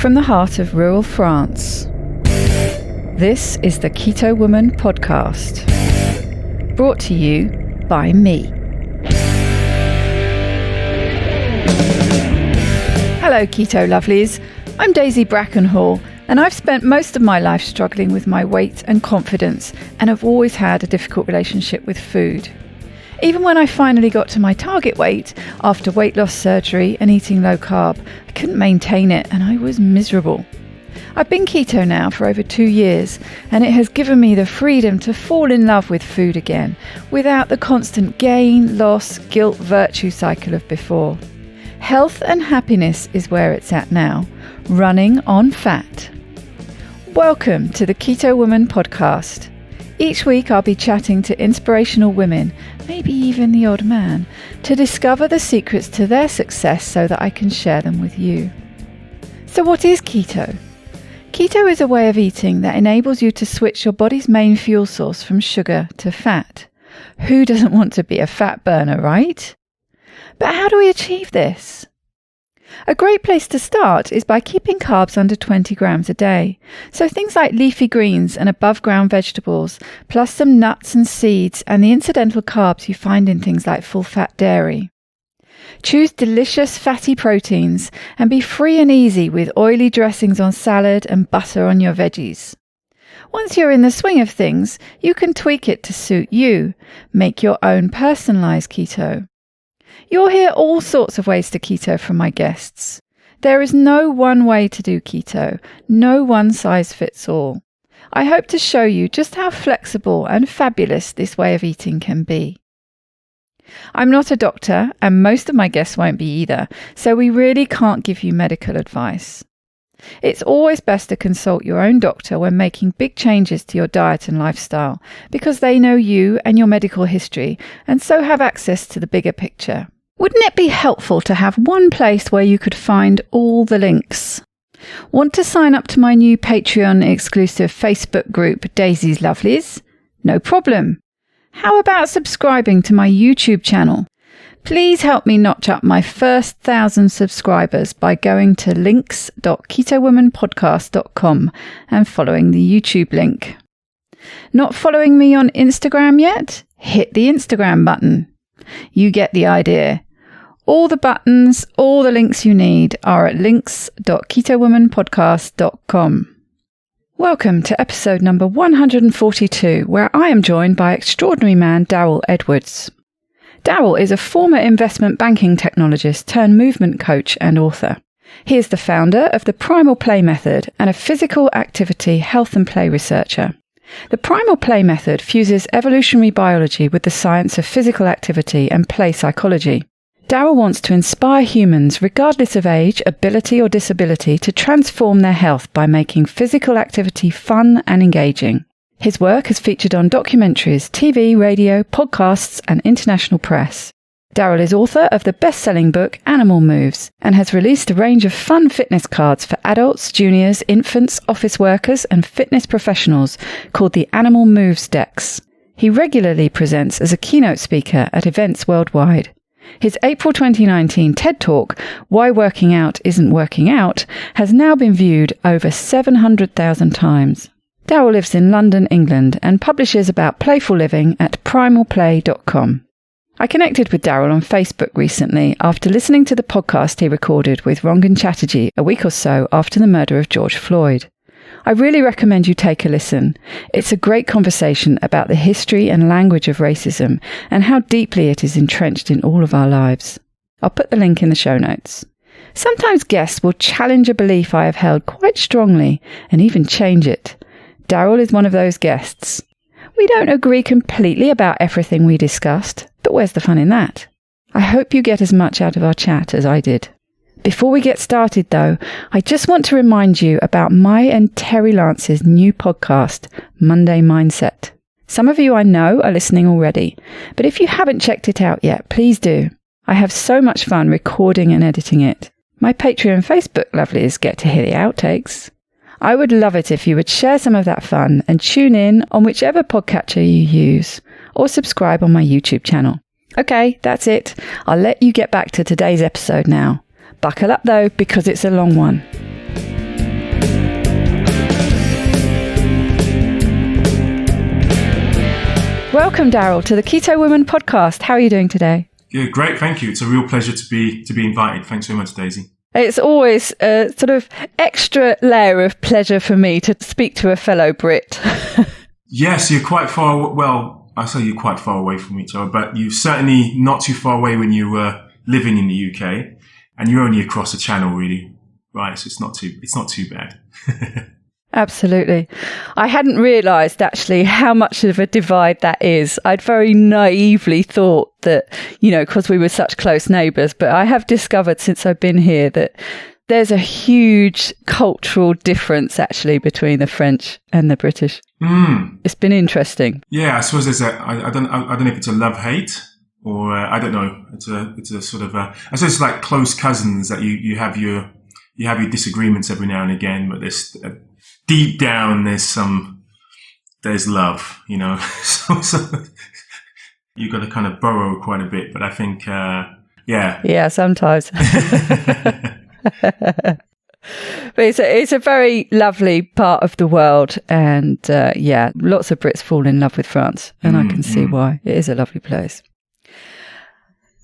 from the heart of rural France. This is the Keto Woman podcast, brought to you by me. Hello Keto lovelies, I'm Daisy Brackenhall, and I've spent most of my life struggling with my weight and confidence, and have always had a difficult relationship with food. Even when I finally got to my target weight, after weight loss surgery and eating low carb, I couldn't maintain it and I was miserable. I've been keto now for over 2 years, and it has given me the freedom to fall in love with food again, without the constant gain, loss, guilt, virtue cycle of before. Health and happiness is where it's at now, running on fat. Welcome to the Keto Woman podcast. Each week I'll be chatting to inspirational women, maybe even the odd man, to discover the secrets to their success so that I can share them with you. So what is keto? Keto is a way of eating that enables you to switch your body's main fuel source from sugar to fat. Who doesn't want to be a fat burner, right? But how do we achieve this? A great place to start is by keeping carbs under 20 grams a day. So things like leafy greens and above ground vegetables, plus some nuts and seeds and the incidental carbs you find in things like full fat dairy. Choose delicious fatty proteins and be free and easy with oily dressings on salad and butter on your veggies. Once you're in the swing of things, you can tweak it to suit you. Make your own personalized keto. You'll hear all sorts of ways to keto from my guests. There is no one way to do keto, no one size fits all. I hope to show you just how flexible and fabulous this way of eating can be. I'm not a doctor, and most of my guests won't be either, so we really can't give you medical advice. It's always best to consult your own doctor when making big changes to your diet and lifestyle, because they know you and your medical history, and so have access to the bigger picture. Wouldn't it be helpful to have one place where you could find all the links? Want to sign up to my new Patreon exclusive Facebook group, Daisy's Lovelies? No problem. How about subscribing to my YouTube channel? Please help me notch up my first 1,000 subscribers by going to links.ketowomanpodcast.com and following the YouTube link. Not following me on Instagram yet? Hit the Instagram button. You get the idea. All the buttons, all the links you need are at links.ketowomanpodcast.com. Welcome to episode number 142, where I am joined by extraordinary man Darryl Edwards. Darryl is a former investment banking technologist turned movement coach and author. He is the founder of the Primal play method and a physical activity health and play researcher. The Primal play method fuses evolutionary biology with the science of physical activity and play psychology. Darryl wants to inspire humans, regardless of age, ability or disability, to transform their health by making physical activity fun and engaging. His work has featured on documentaries, TV, radio, podcasts, and international press. Darryl is author of the best-selling book Animal Moves and has released a range of fun fitness cards for adults, juniors, infants, office workers, and fitness professionals called the Animal Moves decks. He regularly presents as a keynote speaker at events worldwide. His April 2019 TED Talk, Why Working Out Isn't Working Out, has now been viewed over 700,000 times. Darryl lives in London, England, and publishes about playful living at primalplay.com. I connected with Darryl on Facebook recently after listening to the podcast he recorded with Rangan Chatterjee a week or so after the murder of George Floyd. I really recommend you take a listen. It's a great conversation about the history and language of racism and how deeply it is entrenched in all of our lives. I'll put the link in the show notes. Sometimes guests will challenge a belief I have held quite strongly and even change it. Darryl is one of those guests. We don't agree completely about everything we discussed, but where's the fun in that? I hope you get as much out of our chat as I did. Before we get started though, I just want to remind you about my and Terry Lance's new podcast, Monday Mindset. Some of you I know are listening already, but if you haven't checked it out yet, please do. I have so much fun recording and editing it. My Patreon and Facebook lovelies get to hear the outtakes. I would love it if you would share some of that fun and tune in on whichever podcatcher you use, or subscribe on my YouTube channel. Okay, that's it. I'll let you get back to today's episode now. Buckle up though, because it's a long one. Welcome, Darryl, to the Keto Woman podcast. How are you doing today? Yeah, great. Thank you. It's a real pleasure to be invited. Thanks very much, Daisy. It's always a sort of extra layer of pleasure for me to speak to a fellow Brit. Yes, you're quite far. Well, I say you're quite far away from each other, but you're certainly not too far away when you were living in the UK, and you're only across the channel, really, right? So it's not too bad. Absolutely. I hadn't realised actually how much of a divide that is. I'd very naively thought that, because we were such close neighbours, but I have discovered since I've been here that there's a huge cultural difference actually between the French and the British. It's been interesting. Yeah, I suppose there's I don't know if it's a love-hate or I don't know. It's a sort of I suppose it's like close cousins that you have your disagreements every now and again, but there's deep down, there's love, so you've got to kind of burrow quite a bit, but I think, yeah. Yeah, sometimes. But it's a very lovely part of the world. And lots of Brits fall in love with France, and I can see why. It is a lovely place.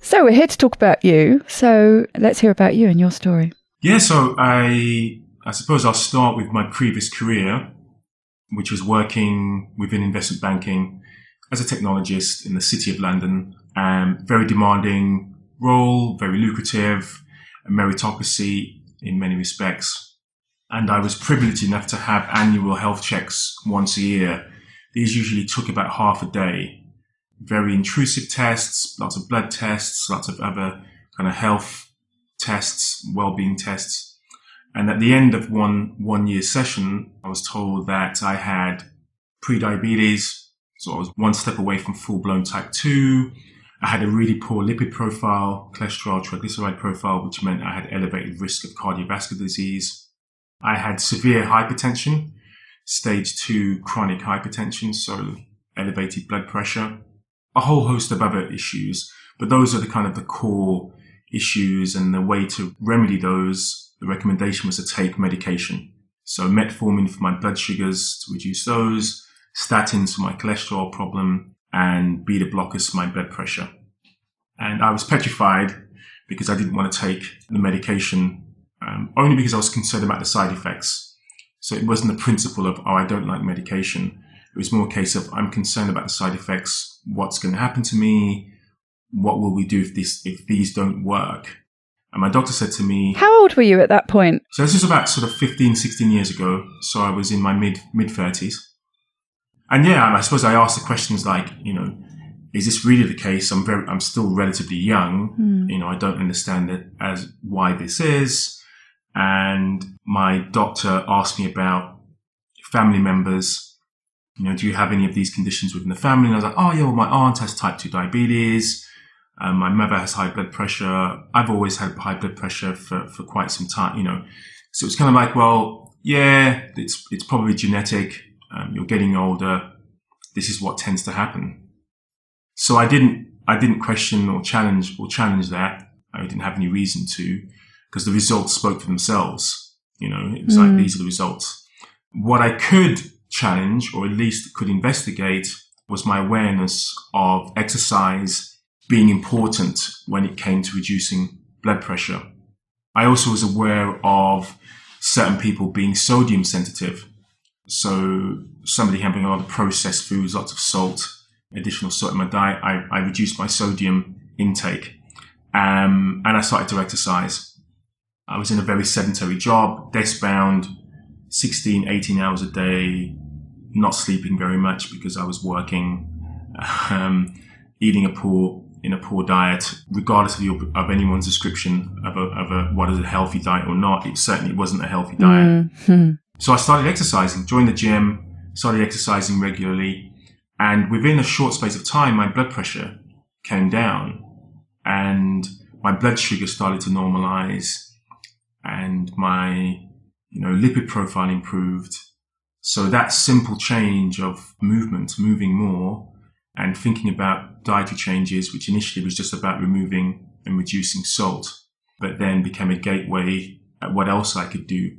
So we're here to talk about you. So let's hear about you and your story. Yeah, so I suppose I'll start with my previous career, which was working within investment banking as a technologist in the City of London. Very demanding role, very lucrative, a meritocracy in many respects. And I was privileged enough to have annual health checks once a year. These usually took about half a day. Very intrusive tests, lots of blood tests, lots of other kind of health tests, well-being tests. And at the end of one year session, I was told that I had pre-diabetes. So I was one step away from full-blown type 2. I had a really poor lipid profile, cholesterol, triglyceride profile, which meant I had elevated risk of cardiovascular disease. I had severe hypertension, stage 2 chronic hypertension, so elevated blood pressure, a whole host of other issues. But those are the kind of the core issues, and the way to remedy those, the recommendation was to take medication. So metformin for my blood sugars to reduce those, statins for my cholesterol problem, and beta blockers for my blood pressure. And I was petrified because I didn't want to take the medication, only because I was concerned about the side effects. So it wasn't the principle of, I don't like medication. It was more a case of, I'm concerned about the side effects. What's going to happen to me? What will we do if these don't work? And my doctor said to me... How old were you at that point? So this was about sort of 15, 16 years ago. So I was in my mid-30s. And yeah, I suppose I asked the questions like, is this really the case? I'm still relatively young. I don't understand it as why this is. And my doctor asked me about family members. Do you have any of these conditions within the family? And I was like, oh yeah, well, my aunt has type 2 diabetes. My mother has high blood pressure. I've always had high blood pressure for quite some time, So it's kind of like, well, yeah, it's probably genetic. You're getting older. This is what tends to happen. So I didn't question or challenge that. I didn't have any reason to, because the results spoke for themselves. It was like, these are the results. What I could challenge, or at least could investigate, was my awareness of exercise being important when it came to reducing blood pressure. I also was aware of certain people being sodium sensitive. So somebody having a lot of processed foods, lots of salt, additional salt in my diet, I reduced my sodium intake. And I started to exercise. I was in a very sedentary job, desk-bound, 16, 18 hours a day, not sleeping very much because I was working, eating in a poor diet, regardless of anyone's description of what is a healthy diet or not. It certainly wasn't a healthy diet. So I started exercising, joined the gym, started exercising regularly. And within a short space of time, my blood pressure came down and my blood sugar started to normalize and my, lipid profile improved. So that simple change of moving more, and thinking about dietary changes, which initially was just about removing and reducing salt, but then became a gateway at what else I could do.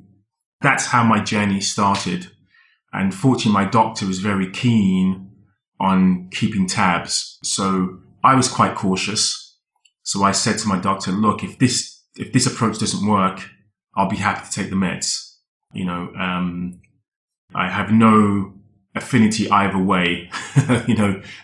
That's how my journey started. And fortunately, my doctor was very keen on keeping tabs. So I was quite cautious. So I said to my doctor, look, if this approach doesn't work, I'll be happy to take the meds. I have no affinity either way,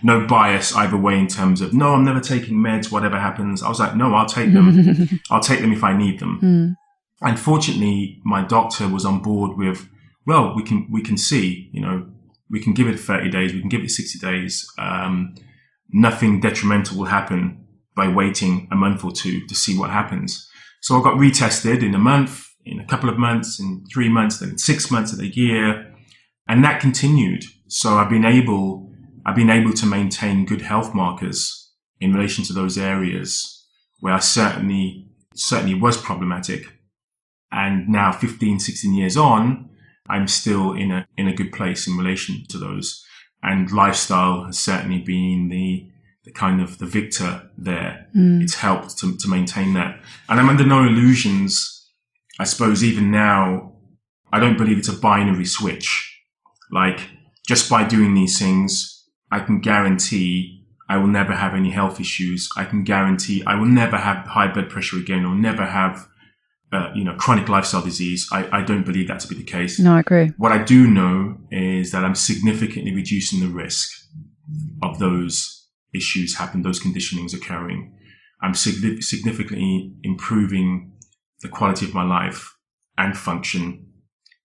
no bias either way in terms of, no, I'm never taking meds, whatever happens. I was like, no, I'll take them. I'll take them if I need them. Unfortunately, my doctor was on board with, well, we can see, we can give it 30 days, we can give it 60 days. Nothing detrimental will happen by waiting a month or two to see what happens. So I got retested in a month, in a couple of months, in 3 months, then in 6 months, in a year. And that continued. So I've been able to maintain good health markers in relation to those areas where I certainly was problematic. And now 15, 16 years on, I'm still in a good place in relation to those. And lifestyle has certainly been the kind of the victor there. It's helped to maintain that. And I'm under no illusions. I suppose even now, I don't believe it's a binary switch. Like, just by doing these things, I can guarantee I will never have any health issues. I can guarantee I will never have high blood pressure again, or never have, chronic lifestyle disease. I don't believe that to be the case. No, I agree. What I do know is that I'm significantly reducing the risk of those issues happen, those conditionings occurring. I'm significantly improving the quality of my life and function,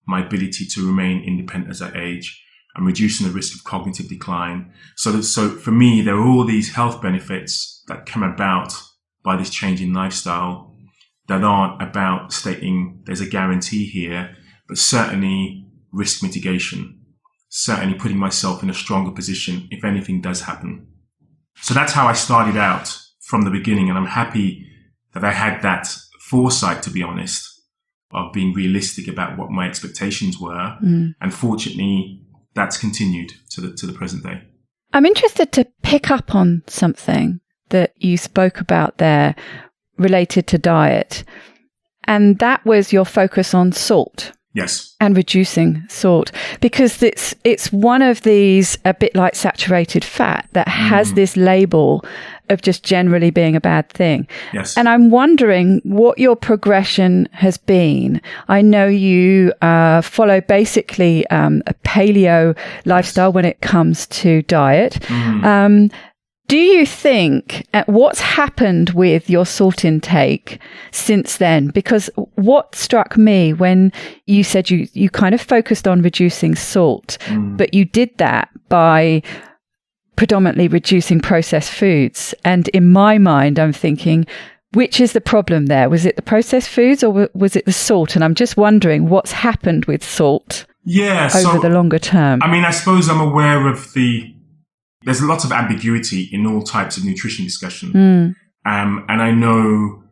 my ability to remain independent as I age. I'm reducing the risk of cognitive decline. So for me, there are all these health benefits that come about by this change in lifestyle that aren't about stating there's a guarantee here, but certainly risk mitigation, certainly putting myself in a stronger position if anything does happen. So that's how I started out from the beginning. And I'm happy that I had that foresight, to be honest, of being realistic about what my expectations were. And fortunately, that's continued to the present day. I'm interested to pick up on something that you spoke about there related to diet. And that was your focus on salt. Yes. And reducing salt, because it's one of these, a bit like saturated fat, that has this label of just generally being a bad thing. Yes. And I'm wondering what your progression has been. I know you follow basically a paleo lifestyle when it comes to diet. Do you think what's happened with your salt intake since then? Because what struck me when you said you kind of focused on reducing salt, but you did that by predominantly reducing processed foods. And in my mind, I'm thinking, which is the problem there? Was it the processed foods or was it the salt? And I'm just wondering what's happened with salt over the longer term. I mean, I suppose I'm aware of there's a lot of ambiguity in all types of nutrition discussion. And I know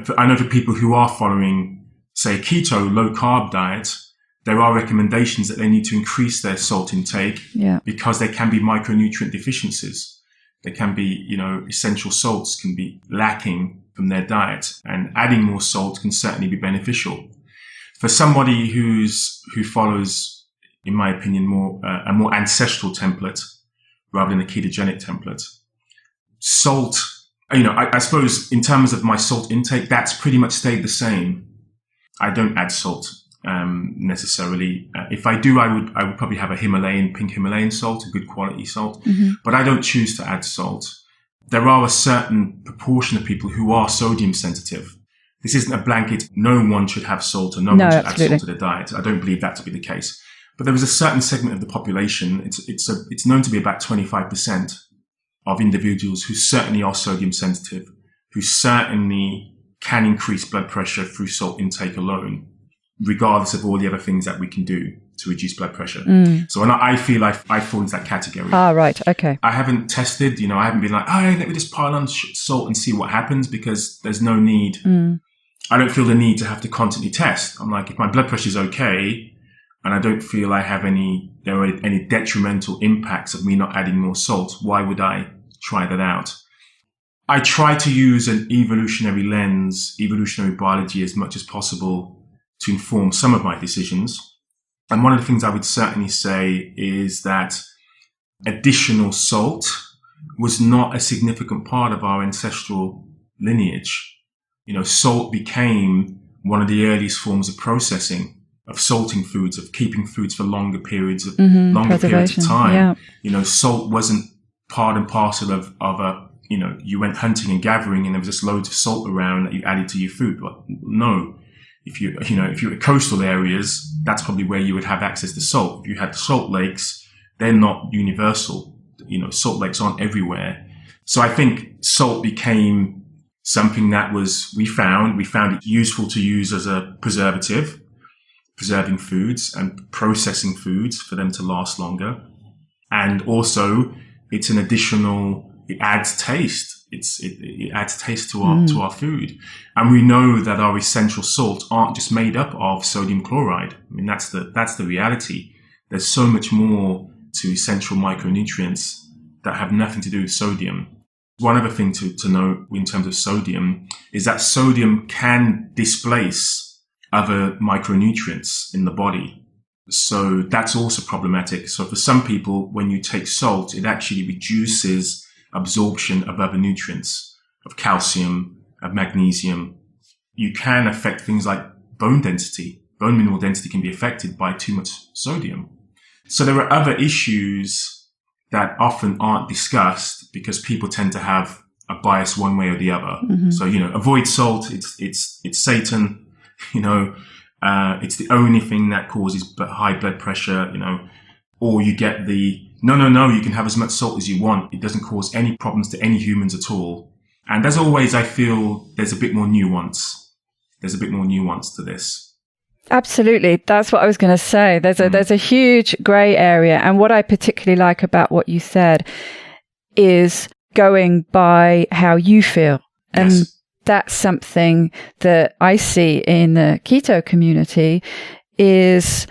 for people who are following, say, keto, low carb diet, there are recommendations that they need to increase their salt intake because there can be micronutrient deficiencies. There can be, essential salts can be lacking from their diet, and adding more salt can certainly be beneficial. For somebody who follows, in my opinion, a more ancestral template, rather than a ketogenic template. Salt, I suppose in terms of my salt intake, that's pretty much stayed the same. I don't add salt necessarily. If I do, I would probably have a pink Himalayan salt, a good quality salt, but I don't choose to add salt. There are a certain proportion of people who are sodium sensitive. This isn't a blanket, no one should have salt or no one should add salt to their diet. I don't believe that to be the case. But there is a certain segment of the population, it's known to be about 25% of individuals who certainly are sodium sensitive, who certainly can increase blood pressure through salt intake alone, regardless of all the other things that we can do to reduce blood pressure. So I feel I fall into that category. Ah, right. Okay. I haven't tested, I haven't been like, let me just pile on salt and see what happens, because there's no need. I don't feel the need to have to constantly test. I'm like, if my blood pressure is okay, and I don't feel there are any detrimental impacts of me not adding more salt, why would I try that out? I try to use an evolutionary lens, evolutionary biology as much as possible to inform some of my decisions. And one of the things I would certainly say is that additional salt was not a significant part of our ancestral lineage. Salt became one of the earliest forms of processing, of salting foods, of keeping foods for longer periods of time. Yeah. Salt wasn't part and parcel of a, you went hunting and gathering and there was just loads of salt around that you added to your food. But no, if you're in coastal areas, that's probably where you would have access to salt. If you had salt lakes, they're not universal. Salt lakes aren't everywhere. So I think salt became something that we found it useful to use as a preservative, preserving foods and processing foods for them to last longer. And also it's an additional, it adds taste. It adds taste to our food. And we know that our essential salts aren't just made up of sodium chloride. I mean, that's the reality. There's so much more to essential micronutrients that have nothing to do with sodium. One other thing to know in terms of sodium is that sodium can displace other micronutrients in the body. So that's also problematic. So for some people, when you take salt, it actually reduces absorption of other nutrients, of calcium, of magnesium. You can affect things like bone density. Bone mineral density can be affected by too much sodium. So there are other issues that often aren't discussed because people tend to have a bias one way or the other. Mm-hmm. So, avoid salt. It's Satan, it's the only thing that causes high blood pressure, or you get no, you can have as much salt as you want. It doesn't cause any problems to any humans at all. And as always, I feel there's a bit more nuance. There's a bit more nuance to this. Absolutely. That's what I was going to say. There's a huge grey area. And what I particularly like about what you said is going by how you feel. And Yes. That's something that I see in the keto community is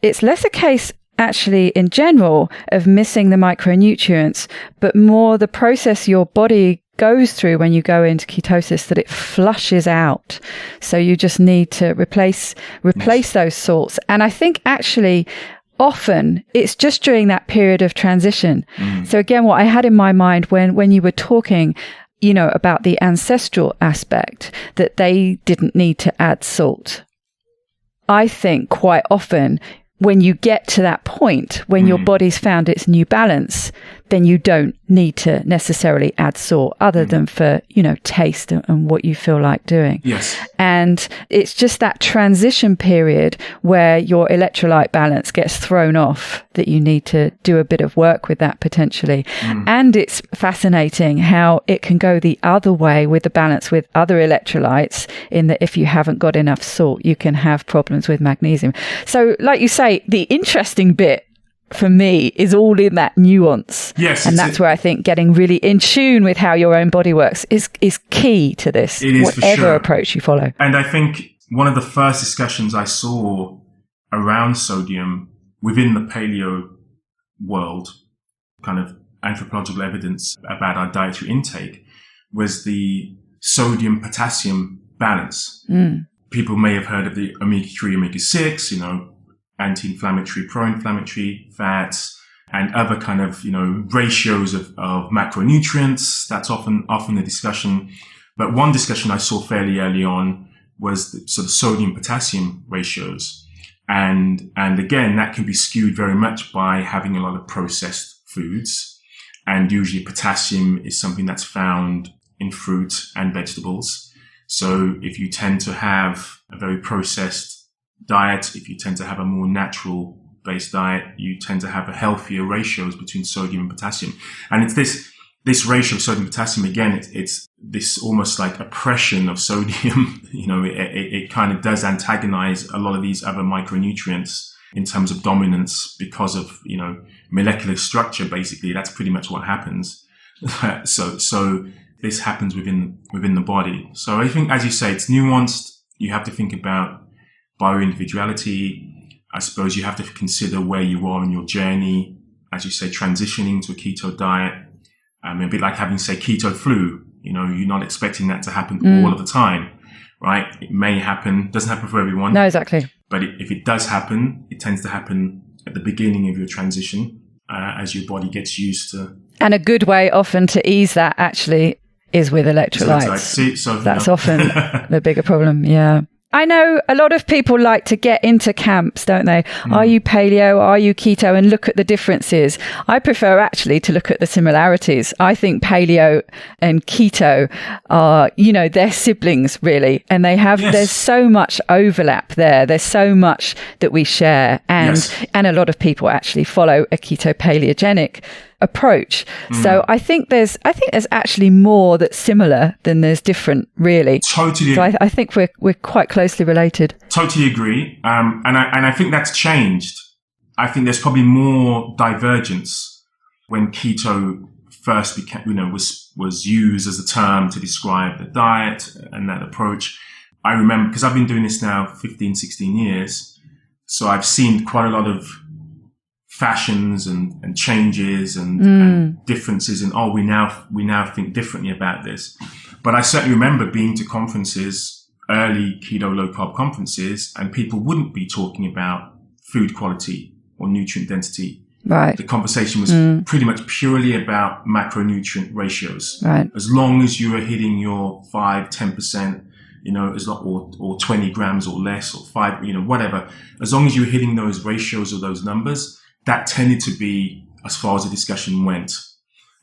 it's less a case actually in general of missing the micronutrients, but more the process your body goes through when you go into ketosis, that it flushes out. So you just need to replace those salts. And I think actually often it's just during that period of transition. So again, what I had in my mind when you were talking, about the ancestral aspect, that they didn't need to add salt. I think quite often when you get to that point, when your body's found its new balance, then you don't need to necessarily add salt other than for, taste and what you feel like doing. Yes. And it's just that transition period where your electrolyte balance gets thrown off that you need to do a bit of work with that potentially. And it's fascinating how it can go the other way with the balance with other electrolytes, in that if you haven't got enough salt, you can have problems with magnesium. So like you say, the interesting bit for me is all in that nuance. Yes. And that's where I think getting really in tune with how your own body works is key to this, it is, whatever for sure. approach you follow. And I think one of the first discussions I saw around sodium within the paleo world, kind of anthropological evidence about our dietary intake, was the sodium-potassium balance. People may have heard of the omega-3, omega-6, anti-inflammatory, pro-inflammatory fats, and other kind of, ratios of macronutrients. That's often the discussion. But one discussion I saw fairly early on was the sort of sodium-potassium ratios. And again, that can be skewed very much by having a lot of processed foods. And usually potassium is something that's found in fruit and vegetables. So if you tend to have a very processed diet, if you tend to have a more natural based diet, you tend to have a healthier ratios between sodium and potassium. And it's this ratio of sodium and potassium, again, it's this almost like oppression of sodium. It kind of does antagonize a lot of these other micronutrients in terms of dominance because of, molecular structure. Basically, that's pretty much what happens. So this happens within the body. So I think, as you say, it's nuanced. You have to think about bioindividuality. I suppose you have to consider where you are in your journey, as you say, transitioning to a keto diet. A bit like having, say, keto flu. You're not expecting that to happen all of the time, right? It may happen, doesn't happen for everyone. No, exactly. But if it does happen, it tends to happen at the beginning of your transition. as your body gets used to. And a good way often to ease that actually is with electrolytes. So, that's often the bigger problem. Yeah. I know a lot of people like to get into camps, don't they? Are you paleo? Are you keto? And look at the differences. I prefer actually to look at the similarities. I think paleo and keto are, they're siblings really. And they have, there's so much overlap there. There's so much that we share. And a lot of people actually follow a keto paleogenic approach. So I think there's actually more that's similar than there's different, really. Totally. So I think we're quite closely related. Totally agree. And I think that's changed. I think there's probably more divergence when keto first became, was used as a term to describe the diet and that approach. I remember, because I've been doing this now 15, 16 years, so I've seen quite a lot of fashions and changes and differences, and we now think differently about this. But I certainly remember being to conferences, early keto low carb conferences, and people wouldn't be talking about food quality or nutrient density. Right. The conversation was pretty much purely about macronutrient ratios. Right. As long as you were hitting your 5-10%, or 20 grams or less, or 5, whatever, as long as you were hitting those ratios or those numbers, that tended to be as far as the discussion went.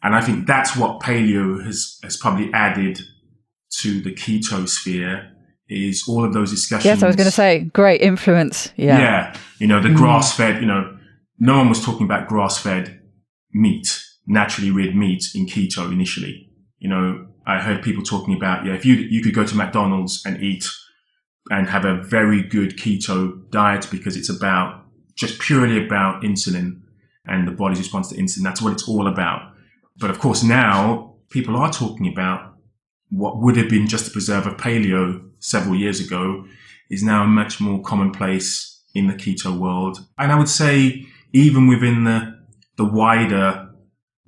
And I think that's what paleo has probably added to the keto sphere, is all of those discussions. Yes, I was going to say, great influence. Yeah. Yeah. The grass-fed, no one was talking about grass-fed meat, naturally reared meat in keto initially. I heard people talking about, if you could go to McDonald's and eat and have a very good keto diet because it's just purely about insulin and the body's response to insulin. That's what it's all about. But of course, now people are talking about what would have been just a preserve of paleo several years ago is now much more commonplace in the keto world. And I would say even within the wider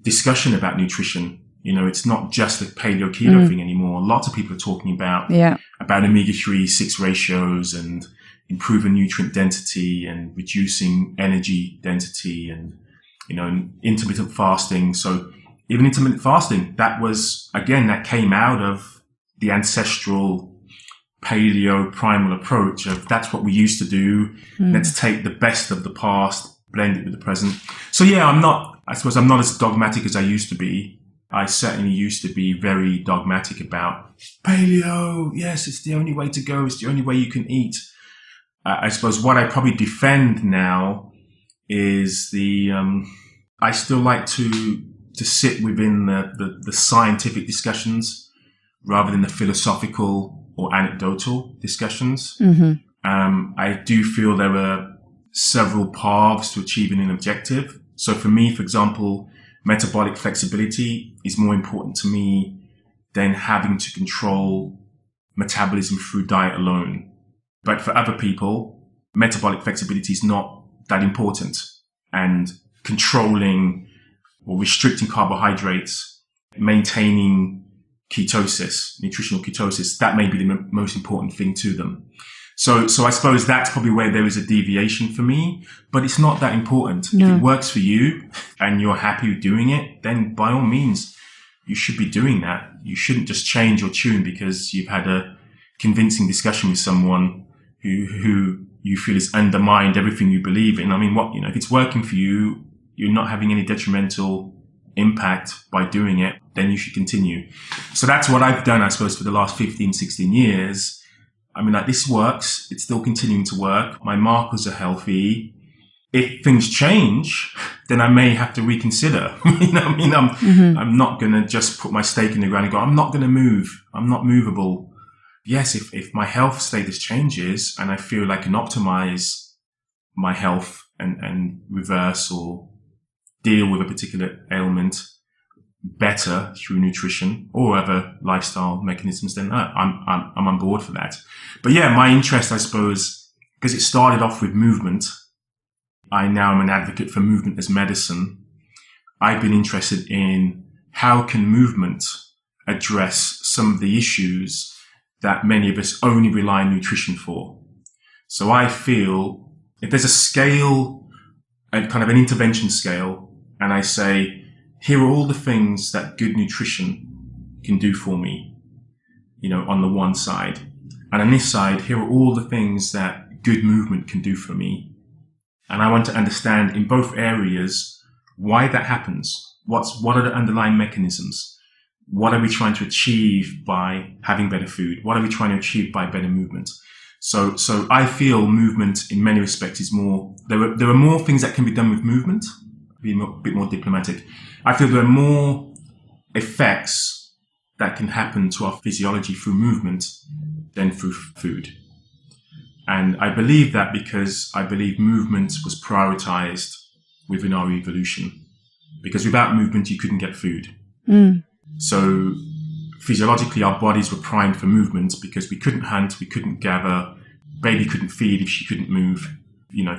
discussion about nutrition, it's not just the paleo keto thing anymore. Lots of people are talking about omega-3, 6 ratios and improving nutrient density and reducing energy density and, intermittent fasting. So even intermittent fasting, that came out of the ancestral paleo primal approach of that's what we used to do. Let's take the best of the past, blend it with the present. So I'm not as dogmatic as I used to be. I certainly used to be very dogmatic about paleo. Yes, it's the only way to go. It's the only way you can eat. I suppose what I probably defend now is I still like to sit within the scientific discussions rather than the philosophical or anecdotal discussions. I do feel there are several paths to achieving an objective. So for me, for example, metabolic flexibility is more important to me than having to control metabolism through diet alone. But for other people, metabolic flexibility is not that important. And controlling or restricting carbohydrates, maintaining ketosis, nutritional ketosis, that may be the most important thing to them. So I suppose that's probably where there is a deviation for me, but it's not that important. No. If it works for you and you're happy with doing it, then by all means, you should be doing that. You shouldn't just change your tune because you've had a convincing discussion with someone who you feel has undermined everything you believe in. I mean, if it's working for you, you're not having any detrimental impact by doing it, then you should continue. So that's what I've done, I suppose, for the last 15, 16 years. I mean, this works. It's still continuing to work. My markers are healthy. If things change, then I may have to reconsider. I'm not going to just put my stake in the ground and go, I'm not going to move. I'm not movable. Yes, if my health status changes and I feel I can optimize my health and reverse or deal with a particular ailment better through nutrition or other lifestyle mechanisms, then I'm on board for that. But my interest, I suppose, because it started off with movement, I now am an advocate for movement as medicine. I've been interested in how can movement address some of the issues that many of us only rely on nutrition for. So I feel if there's a scale, a kind of an intervention scale and I say, here are all the things that good nutrition can do for me, on the one side. And on this side, here are all the things that good movement can do for me. And I want to understand in both areas why that happens. What are the underlying mechanisms? What are we trying to achieve by having better food? What are we trying to achieve by better movement? So I feel movement in many respects is more, there are more things that can be done with movement, be a bit more diplomatic. I feel there are more effects that can happen to our physiology through movement than through food. And I believe that because I believe movement was prioritized within our evolution. Because without movement, you couldn't get food. So physiologically, our bodies were primed for movement because we couldn't hunt, we couldn't gather, baby couldn't feed if she couldn't move.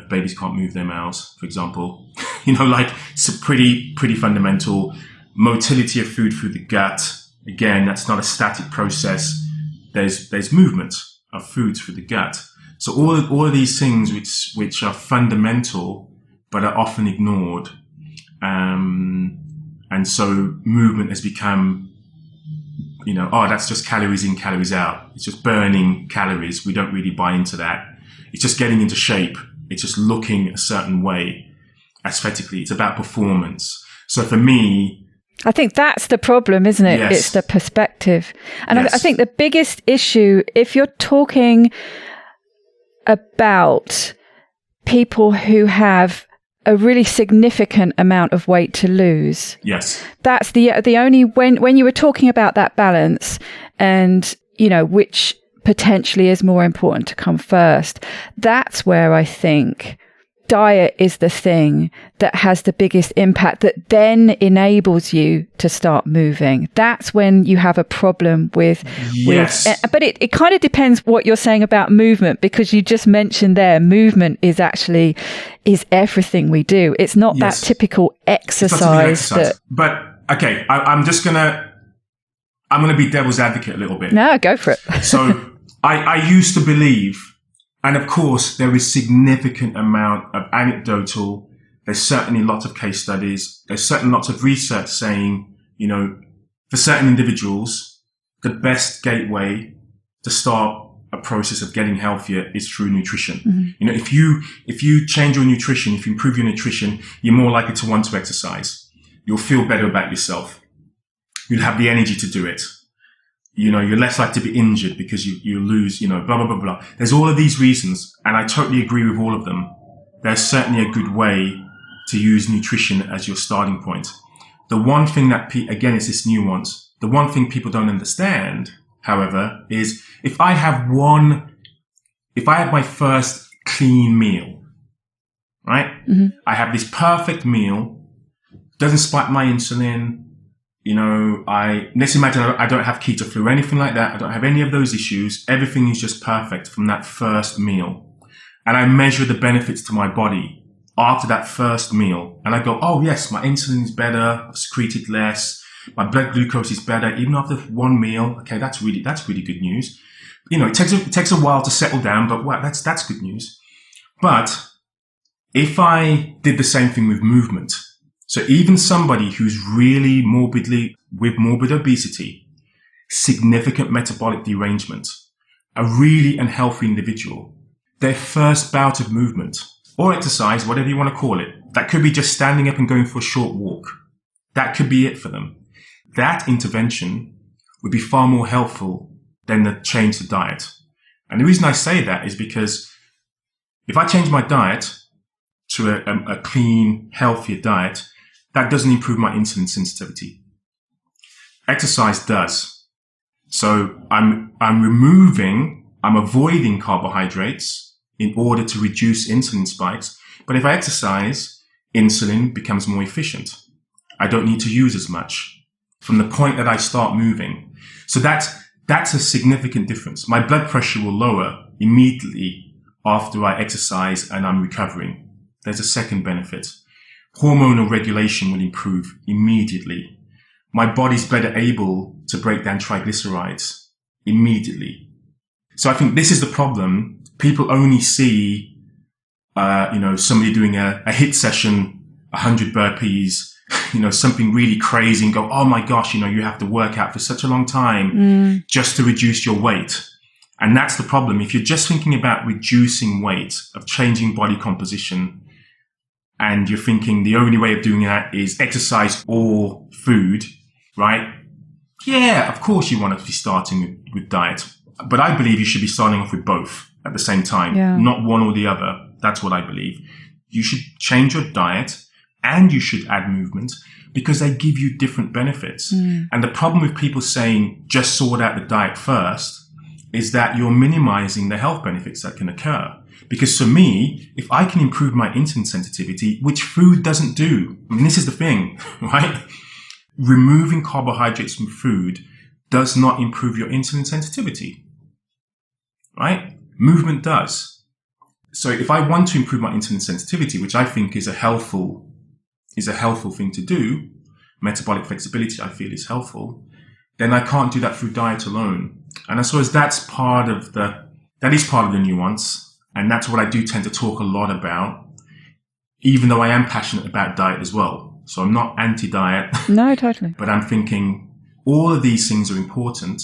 Babies can't move their mouths, for example. It's a pretty fundamental. Motility of food through the gut. Again, that's not a static process. There's movement of food through the gut. So all of these things which are fundamental but are often ignored. And so movement has become, that's just calories in, calories out. It's just burning calories. We don't really buy into that. It's just getting into shape. It's just looking a certain way aesthetically. It's about performance. So for me, I think that's the problem, isn't it? Yes. It's the perspective. And Yes. I think the biggest issue, if you're talking about people who have a really significant amount of weight to lose, yes, that's the only, when you were talking about that balance and, which potentially is more important to come first, that's where I think diet is the thing that has the biggest impact, that then enables you to start moving. That's when you have a problem with but it kind of depends what you're saying about movement, because you just mentioned there, movement is everything we do. It's not that typical exercise. But okay, I'm going to be devil's advocate a little bit. No, go for it. So I used to believe, and of course, there is significant amount of anecdotal. There's certainly lots of case studies. There's certainly lots of research saying, for certain individuals, the best gateway to start a process of getting healthier is through nutrition. Mm-hmm. If you change your nutrition, if you improve your nutrition, you're more likely to want to exercise. You'll feel better about yourself. You'll have the energy to do it. You're less likely to be injured because you lose, blah, blah, blah, blah. There's all of these reasons, and I totally agree with all of them. There's certainly a good way to use nutrition as your starting point. The one thing that, again, it's this nuance. The one thing people don't understand, however, is if I have my first clean meal, right? Mm-hmm. I have this perfect meal, doesn't spike my insulin. Let's imagine I don't have keto flu or anything like that. I don't have any of those issues. Everything is just perfect from that first meal. And I measure the benefits to my body after that first meal. And I go, oh yes, my insulin is better. I've secreted less. My blood glucose is better, even after one meal. Okay, that's really good news. It takes a while to settle down, but wow, that's good news. But if I did the same thing with movement, so even somebody who's really with morbid obesity, significant metabolic derangement, a really unhealthy individual, their first bout of movement or exercise, whatever you want to call it, that could be just standing up and going for a short walk. That could be it for them. That intervention would be far more helpful than the change the diet. And the reason I say that is because if I change my diet to a clean, healthier diet, that doesn't improve my insulin sensitivity. Exercise does. So I'm avoiding carbohydrates in order to reduce insulin spikes. But if I exercise, insulin becomes more efficient. I don't need to use as much from the point that I start moving. So that's a significant difference. My blood pressure will lower immediately after I exercise and I'm recovering. There's a second benefit. Hormonal regulation will improve immediately. My body's better able to break down triglycerides immediately. So I think this is the problem. People only see, somebody doing a HIIT session 100 burpees, something really crazy and go, oh my gosh, you have to work out for such a long time just to reduce your weight. And that's the problem. If you're just thinking about reducing weight, of changing body composition, and you're thinking the only way of doing that is exercise or food, right? Yeah, of course you want to be starting with diet. But I believe you should be starting off with both at the same time, not one or the other. That's what I believe. You should change your diet and you should add movement because they give you different benefits. And the problem with people saying just sort out the diet first is that you're minimizing the health benefits that can occur. Because for me, if I can improve my insulin sensitivity, which food doesn't do, this is the thing, right? Removing carbohydrates from food does not improve your insulin sensitivity, right? Movement does. So if I want to improve my insulin sensitivity, which I think is a helpful thing to do, metabolic flexibility I feel is helpful, then I can't do that through diet alone. And I suppose that is part of the nuance. And that's what I do tend to talk a lot about, even though I am passionate about diet as well. So I'm not anti-diet. No, totally. But I'm thinking all of these things are important,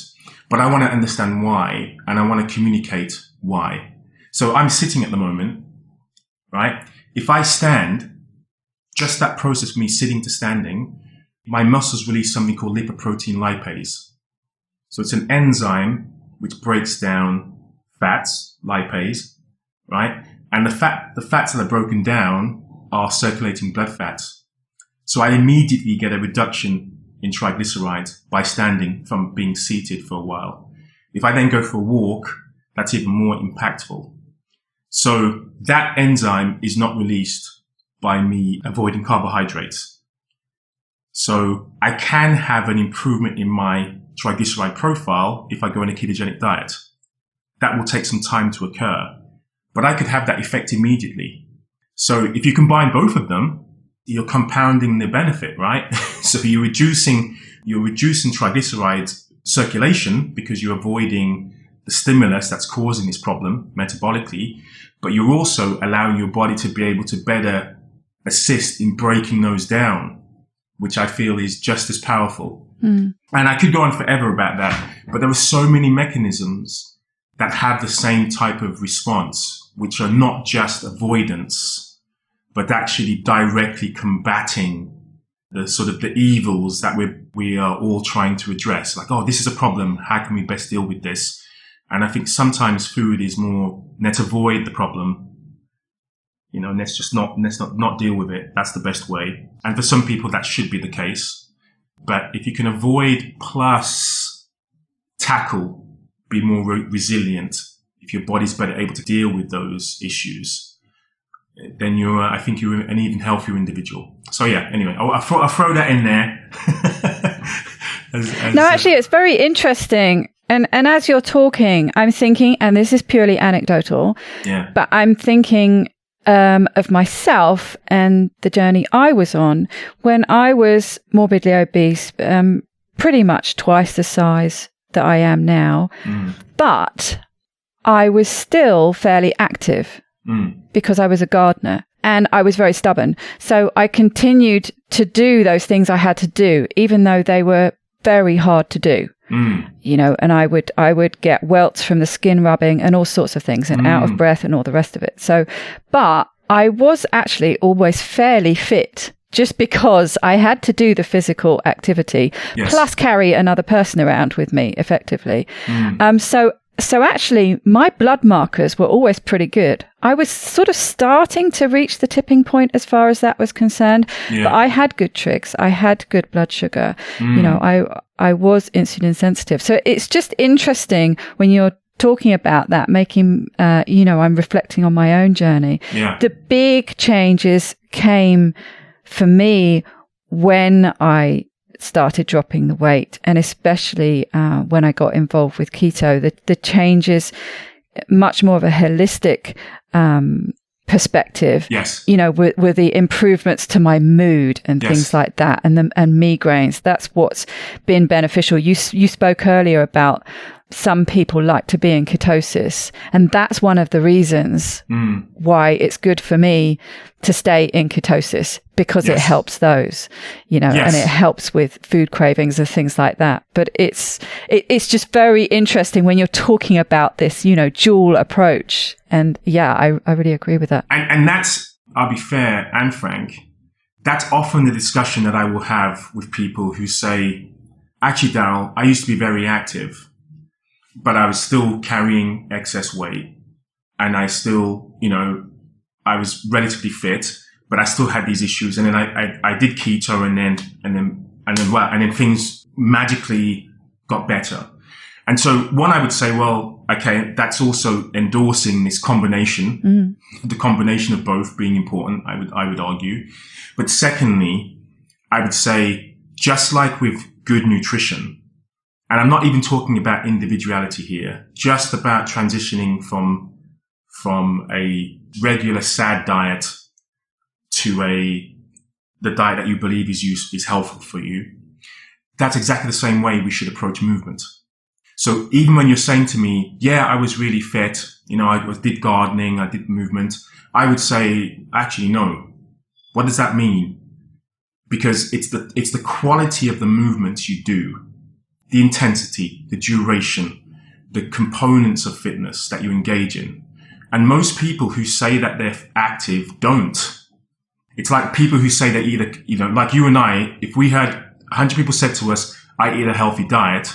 but I want to understand why, and I want to communicate why. So I'm sitting at the moment, right? If I stand, just that process of me sitting to standing, my muscles release something called lipoprotein lipase. So it's an enzyme which breaks down fats, lipase, right? And the fats that are broken down are circulating blood fats. So I immediately get a reduction in triglycerides by standing from being seated for a while. If I then go for a walk, that's even more impactful. So that enzyme is not released by me avoiding carbohydrates. So I can have an improvement in my triglyceride profile if I go on a ketogenic diet. That will take some time to occur, but I could have that effect immediately. So if you combine both of them, you're compounding the benefit, right? So you're reducing triglycerides circulation because you're avoiding the stimulus that's causing this problem metabolically, but you're also allowing your body to be able to better assist in breaking those down, which I feel is just as powerful. And I could go on forever about that, but there are so many mechanisms that have the same type of response, which are not just avoidance, but actually directly combating the sort of the evils that we are all trying to address. Like, oh, this is a problem. How can we best deal with this? And I think sometimes food is more, let's avoid the problem. Let's not deal with it. That's the best way. And for some people, that should be the case. But if you can avoid plus tackle, be more resilient, if your body's better able to deal with those issues, then I think you're an even healthier individual. So yeah, anyway, I'll throw that in there. Actually, it's very interesting. And as you're talking, I'm thinking, and this is purely anecdotal, but I'm thinking of myself and the journey I was on when I was morbidly obese, pretty much twice the size that I am now. But I was still fairly active because I was a gardener and I was very stubborn. So I continued to do those things I had to do, even though they were very hard to do. And I would get welts from the skin rubbing and all sorts of things and out of breath and all the rest of it. So, but I was actually always fairly fit just because I had to do the physical activity, plus carry another person around with me effectively. So actually my blood markers were always pretty good. I was sort of starting to reach the tipping point as far as that was concerned, but I had good trigs. I had good blood sugar. I was insulin sensitive. So it's just interesting when you're talking about that, making, I'm reflecting on my own journey. The big changes came for me when I started dropping the weight, and especially when I got involved with keto, the changes, much more of a holistic perspective. With the improvements to my mood and things like that, and migraines. That's what's been beneficial. You spoke earlier about some people like to be in ketosis. And that's one of the reasons why it's good for me to stay in ketosis, because it helps those, and it helps with food cravings and things like that. But it's just very interesting when you're talking about this, dual approach. And I really agree with that. And that's, I'll be fair and frank, that's often the discussion that I will have with people who say, actually, Darryl, I used to be very active, but I was still carrying excess weight, and I still, I was relatively fit, but I still had these issues. And then I did keto, and then things magically got better. And so one, I would say, well, okay, that's also endorsing this combination, the combination of both being important, I would argue. But secondly, I would say, just like with good nutrition, and I'm not even talking about individuality here, just about transitioning from a regular SAD diet to the diet that you believe is helpful for you. That's exactly the same way we should approach movement. So even when you're saying to me, yeah, I was really fit, I did gardening, I did movement, I would say, actually, no. What does that mean? Because it's the quality of the movements you do, the intensity, the duration, the components of fitness that you engage in. And most people who say that they're active don't. It's like people who say they eat like you and I, if we had 100 people said to us, I eat a healthy diet,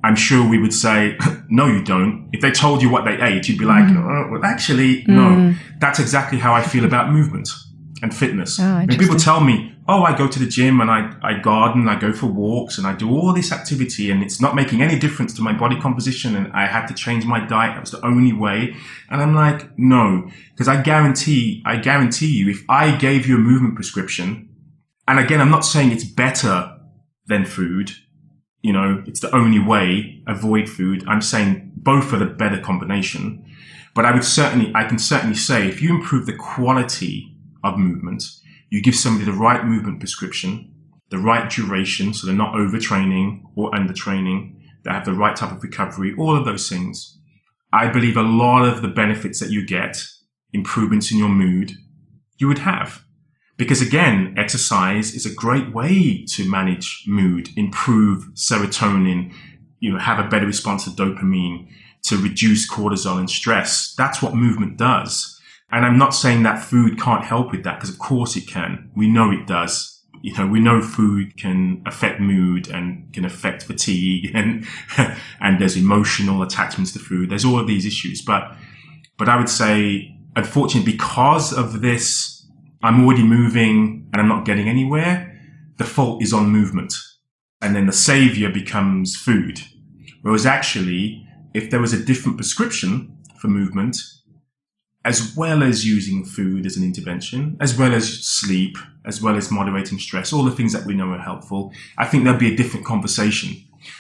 I'm sure we would say, no, you don't. If they told you what they ate, you'd be like, oh, well, actually, no. That's exactly how I feel about movement and fitness. When people tell me, oh, I go to the gym and I garden, I go for walks and I do all this activity and it's not making any difference to my body composition and I had to change my diet, that was the only way. And I'm like, no, because I guarantee you, if I gave you a movement prescription, and again, I'm not saying it's better than food, it's the only way, avoid food. I'm saying both are the better combination. But I can certainly say, if you improve the quality of movement, you give somebody the right movement prescription, the right duration, so they're not overtraining or undertraining, they have the right type of recovery, all of those things. I believe a lot of the benefits that you get, improvements in your mood, you would have. Because again, exercise is a great way to manage mood, improve serotonin, have a better response to dopamine, to reduce cortisol and stress. That's what movement does. And I'm not saying that food can't help with that, because of course it can. We know it does. We know food can affect mood and can affect fatigue and there's emotional attachments to food. There's all of these issues. But I would say, unfortunately, because of this, I'm already moving and I'm not getting anywhere, the fault is on movement. And then the savior becomes food. Whereas actually, if there was a different prescription for movement, as well as using food as an intervention, as well as sleep, as well as moderating stress, all the things that we know are helpful, I think there'll be a different conversation.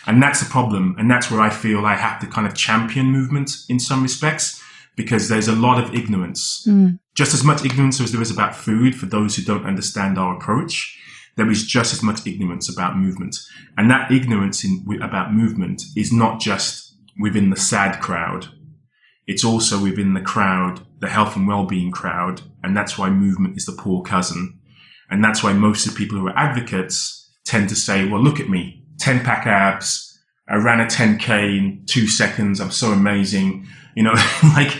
And that's the problem. And that's where I feel I have to kind of champion movement in some respects, because there's a lot of ignorance. Just as much ignorance as there is about food for those who don't understand our approach, there is just as much ignorance about movement. And that ignorance about movement is not just within the SAD crowd. It's also within the crowd, the health and well-being crowd. And that's why movement is the poor cousin. And that's why most of the people who are advocates tend to say, well, look at me, 10-pack abs. I ran a 10K in 2 seconds. I'm so amazing. Like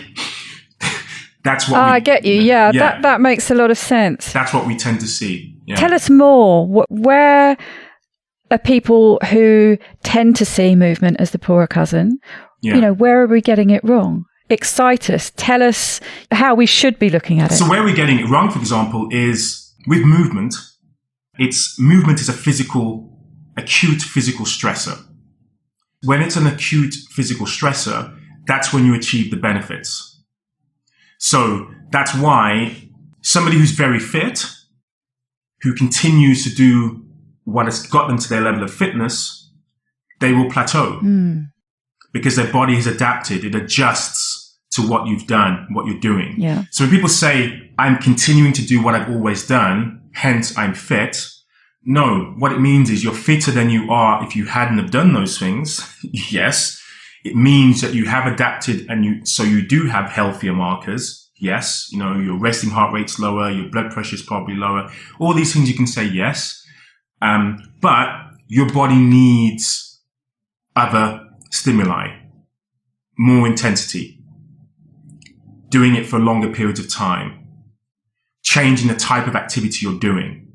that's what I get you. Yeah, that makes a lot of sense. That's what we tend to see. Yeah. Tell us more. Where are people who tend to see movement as the poorer cousin? Yeah. Where are we getting it wrong? Excite us. Tell us how we should be looking at it. So where we're getting it wrong, for example, is with movement. Movement is acute physical stressor. When it's an acute physical stressor, that's when you achieve the benefits. So that's why somebody who's very fit, who continues to do what has got them to their level of fitness, they will plateau because their body has adapted. It adjusts to what you've done, what you're doing. Yeah. So when people say, I'm continuing to do what I've always done, hence I'm fit. No, what it means is you're fitter than you are if you hadn't have done those things. Yes. It means that you have adapted so you do have healthier markers. Yes. Your resting heart rate's lower, your blood pressure's probably lower. All these things you can say yes. But your body needs other stimuli, more intensity, doing it for longer periods of time, changing the type of activity you're doing.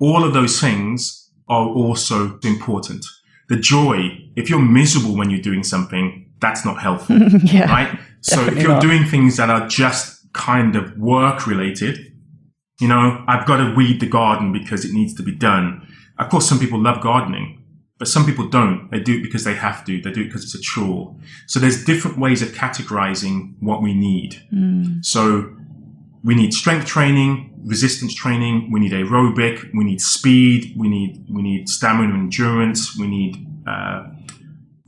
All of those things are also important. The joy, if you're miserable when you're doing something, that's not healthy, yeah, right? So if you're doing things that are just kind of work related, I've got to weed the garden because it needs to be done. Of course, some people love gardening, but some people don't. They do it because they have to. They do it because it's a chore. So there's different ways of categorizing what we need. So we need strength training, resistance training. We need aerobic. We need speed. We need stamina and endurance. We need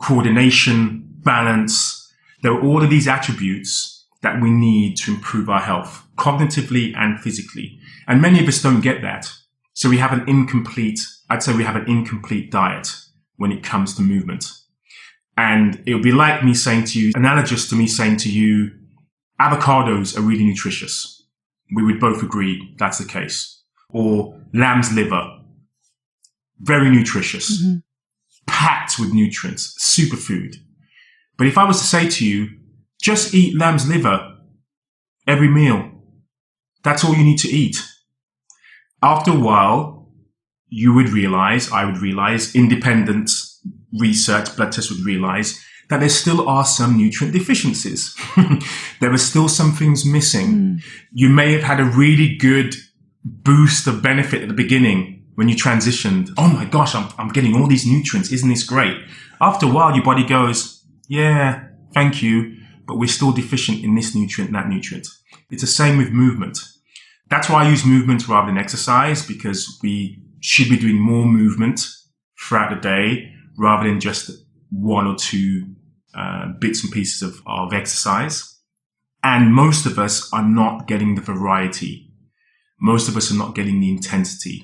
coordination, balance. There are all of these attributes that we need to improve our health, cognitively and physically. And many of us don't get that. So we have an incomplete diet when it comes to movement. And it would be like me saying to you, analogous to me saying to you, avocados are really nutritious. We would both agree that's the case. Or lamb's liver, very nutritious, packed with nutrients, superfood. But if I was to say to you, just eat lamb's liver every meal, that's all you need to eat. After a while, I would realize, independent research, blood tests would realize that there still are some nutrient deficiencies. There are still some things missing. You may have had a really good boost of benefit at the beginning when you transitioned. Oh my gosh, I'm getting all these nutrients. Isn't this great? After a while, your body goes, yeah, thank you, but we're still deficient in this nutrient and that nutrient. It's the same with movement. That's why I use movement rather than exercise, because we should be doing more movement throughout the day rather than just one or two bits and pieces of exercise. And most of us are not getting the variety. Most of us are not getting the intensity.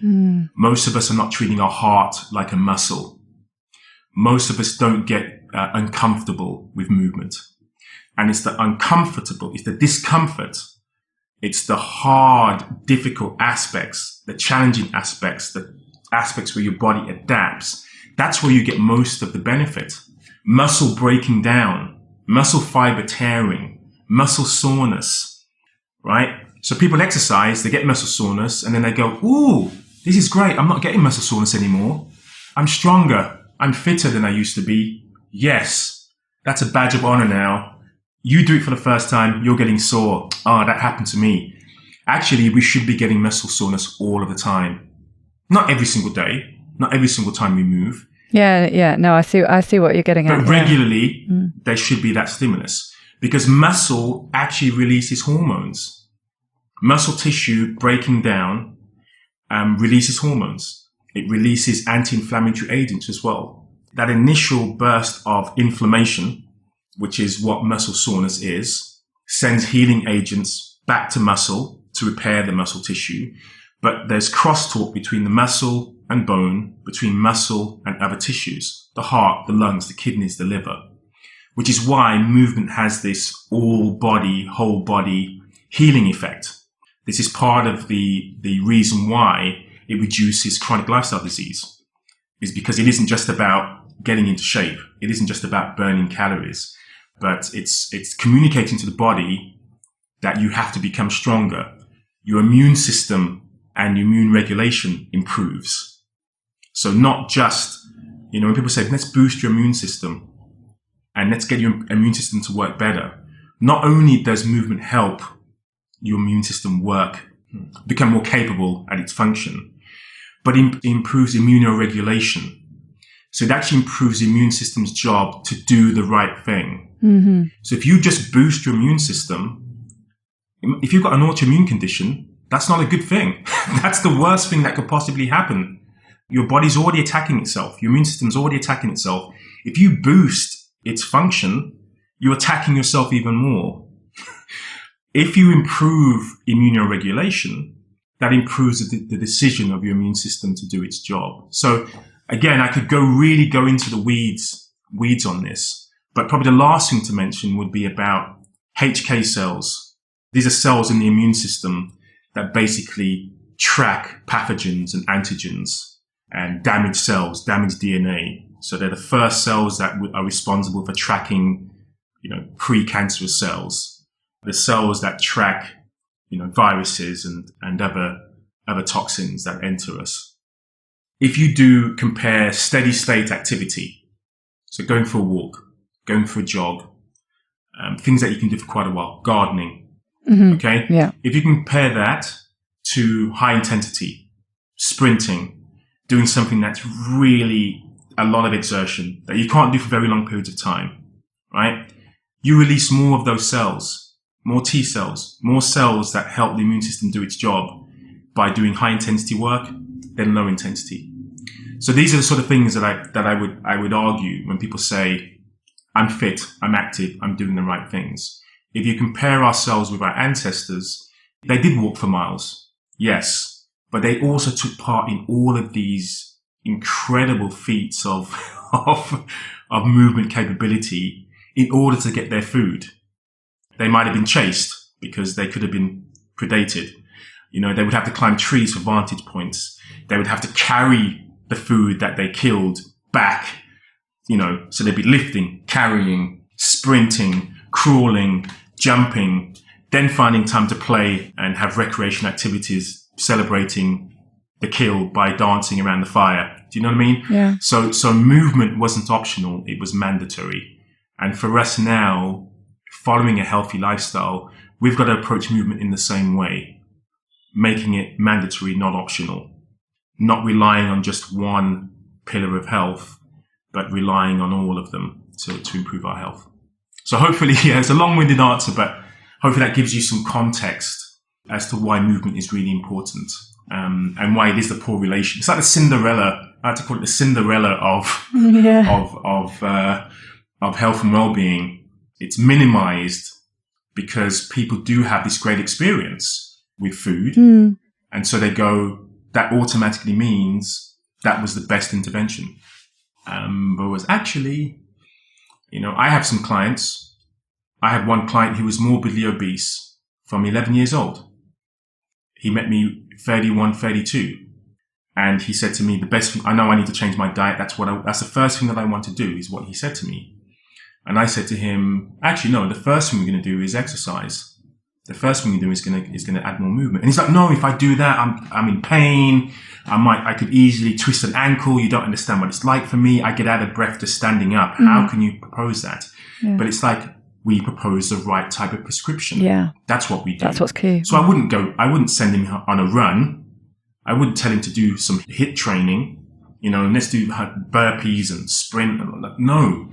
Most of us are not treating our heart like a muscle. Most of us don't get uncomfortable with movement. And it's the discomfort. It's the hard, difficult aspects, the challenging aspects, the aspects where your body adapts. That's where you get most of the benefit. Muscle breaking down, muscle fiber tearing, muscle soreness, right? So people exercise, they get muscle soreness, and then they go, ooh, this is great. I'm not getting muscle soreness anymore. I'm stronger. I'm fitter than I used to be. Yes, that's a badge of honor now. You do it for the first time, you're getting sore. Oh, that happened to me. Actually, we should be getting muscle soreness all of the time. Not every single day, not every single time we move. Yeah. No, I see what you're getting at. But regularly, there should be that stimulus, because muscle actually releases hormones. Muscle tissue breaking down releases hormones. It releases anti-inflammatory agents as well. That initial burst of inflammation, which is what muscle soreness is, sends healing agents back to muscle to repair the muscle tissue. But there's crosstalk between the muscle and bone, between muscle and other tissues, the heart, the lungs, the kidneys, the liver, which is why movement has this all body, whole body healing effect. This is part of the reason why it reduces chronic lifestyle disease, is because it isn't just about getting into shape. It isn't just about burning calories, but it's communicating to the body that you have to become stronger. Your immune system and immune regulation improves. So not just, when people say, let's boost your immune system and let's get your immune system to work better. Not only does movement help your immune system work, become more capable at its function, but it improves immunoregulation. So it actually improves the immune system's job to do the right thing. So if you just boost your immune system, if you've got an autoimmune condition, that's not a good thing. That's the worst thing that could possibly happen. Your body's already attacking itself. Your immune system's already attacking itself. If you boost its function, you're attacking yourself even more. If you improve immunoregulation, that improves the decision of your immune system to do its job. So again, I could really go into the weeds on this, But probably the last thing to mention would be about HK cells. These are cells in the immune system that basically track pathogens and antigens and damaged cells, damaged DNA. So they're the first cells that are responsible for tracking, pre-cancerous cells. The cells that track, viruses and other toxins that enter us. If you do compare steady state activity, so going for a walk, going for a jog, things that you can do for quite a while, gardening, okay? Yeah. If you compare that to high intensity, sprinting, doing something that's really a lot of exertion that you can't do for very long periods of time, right? You release more of those cells, more T cells, more cells that help the immune system do its job by doing high intensity work than low intensity. So these are the sort of things that I would argue when people say, I'm fit, I'm active, I'm doing the right things. If you compare ourselves with our ancestors, they did walk for miles, yes, but they also took part in all of these incredible feats of movement capability in order to get their food. They might have been chased because they could have been predated. They would have to climb trees for vantage points. They would have to carry the food that they killed back, so they'd be lifting, carrying, sprinting, crawling, jumping, then finding time to play and have recreation activities, celebrating the kill by dancing around the fire. Do you know what I mean? Yeah. So movement wasn't optional. It was mandatory. And for us now, following a healthy lifestyle, we've got to approach movement in the same way, making it mandatory, not optional, not relying on just one pillar of health, but relying on all of them to improve our health. So hopefully, it's a long-winded answer, but hopefully that gives you some context as to why movement is really important, and why it is the poor relation. It's like the Cinderella. I like to call it the Cinderella of health and well-being. It's minimized because people do have this great experience with food, and so they go, that automatically means that was the best intervention. But was actually, I have some clients. I had one client who was morbidly obese from 11 years old. He met me 31, 32. And he said to me, the best thing, I know I need to change my diet. That's the first thing that I want to do, is what he said to me. And I said to him, actually, no, the first thing we're going to do is exercise. The first thing we do is going to add more movement. And he's like, no, if I do that, I'm in pain. I could easily twist an ankle. You don't understand what it's like for me. I get out of breath just standing up. How can you propose that? Yeah. But it's like, we propose the right type of prescription. Yeah. That's what we do. That's what's key. So I wouldn't send him on a run. I wouldn't tell him to do some HIIT training, and let's do burpees and sprint. No.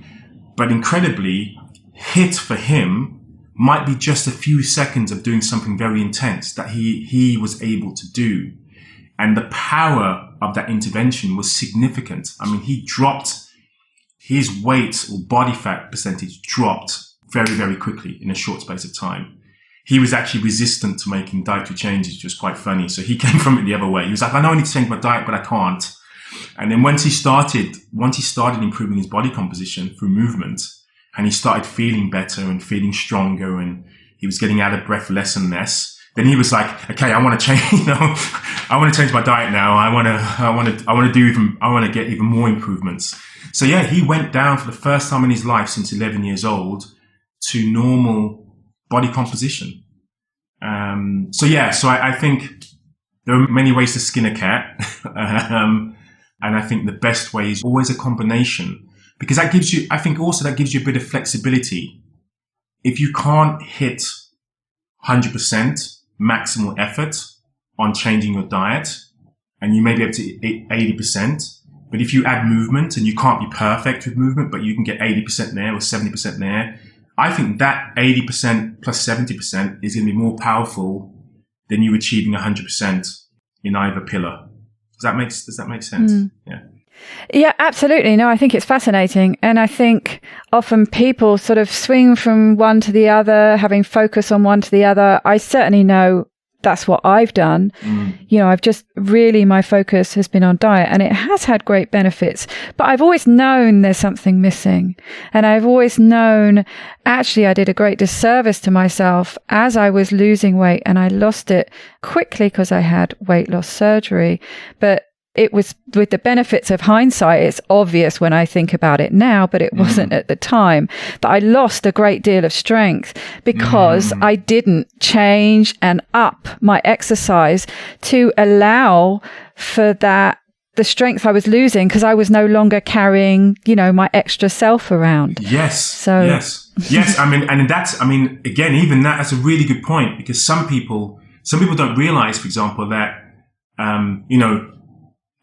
But incredibly, HIIT for him might be just a few seconds of doing something very intense that he was able to do. And the power of that intervention was significant. I mean, he dropped his weight or body fat percentage dropped very, very quickly in a short space of time. He was actually resistant to making dietary changes, which was quite funny. So he came from it the other way. He was like, I know I need to change my diet, but I can't. And then once he started improving his body composition through movement, and he started feeling better and feeling stronger, and he was getting out of breath less and less, then he was like, okay, I want to change, I want to change my diet now. I want to get even more improvements. So yeah, he went down for the first time in his life since 11 years old to normal body composition. So I think there are many ways to skin a cat. And I think the best way is always a combination, because that gives you a bit of flexibility. If you can't hit 100% maximal effort on changing your diet, and you may be able to hit 80%, but if you add movement, and you can't be perfect with movement, but you can get 80% there or 70% there, I think that 80% plus 70% is going to be more powerful than you achieving 100% in either pillar. Does that make sense? Yeah. Yeah, absolutely. No, I think it's fascinating. And I think often people sort of swing from one to the other, having focus on one to the other. I certainly know that's what I've done. I've just really, my focus has been on diet, and it has had great benefits, but I've always known there's something missing. And I've always known, actually, I did a great disservice to myself as I was losing weight, and I lost it quickly because I had weight loss surgery. But it was, with the benefits of hindsight, it's obvious when I think about it now, but it wasn't at the time. But I lost a great deal of strength because I didn't change and up my exercise to allow for that, the strength I was losing, because I was no longer carrying, my extra self around. Yes. Yes. Again, even that's a really good point, because some people don't realize, for example, that,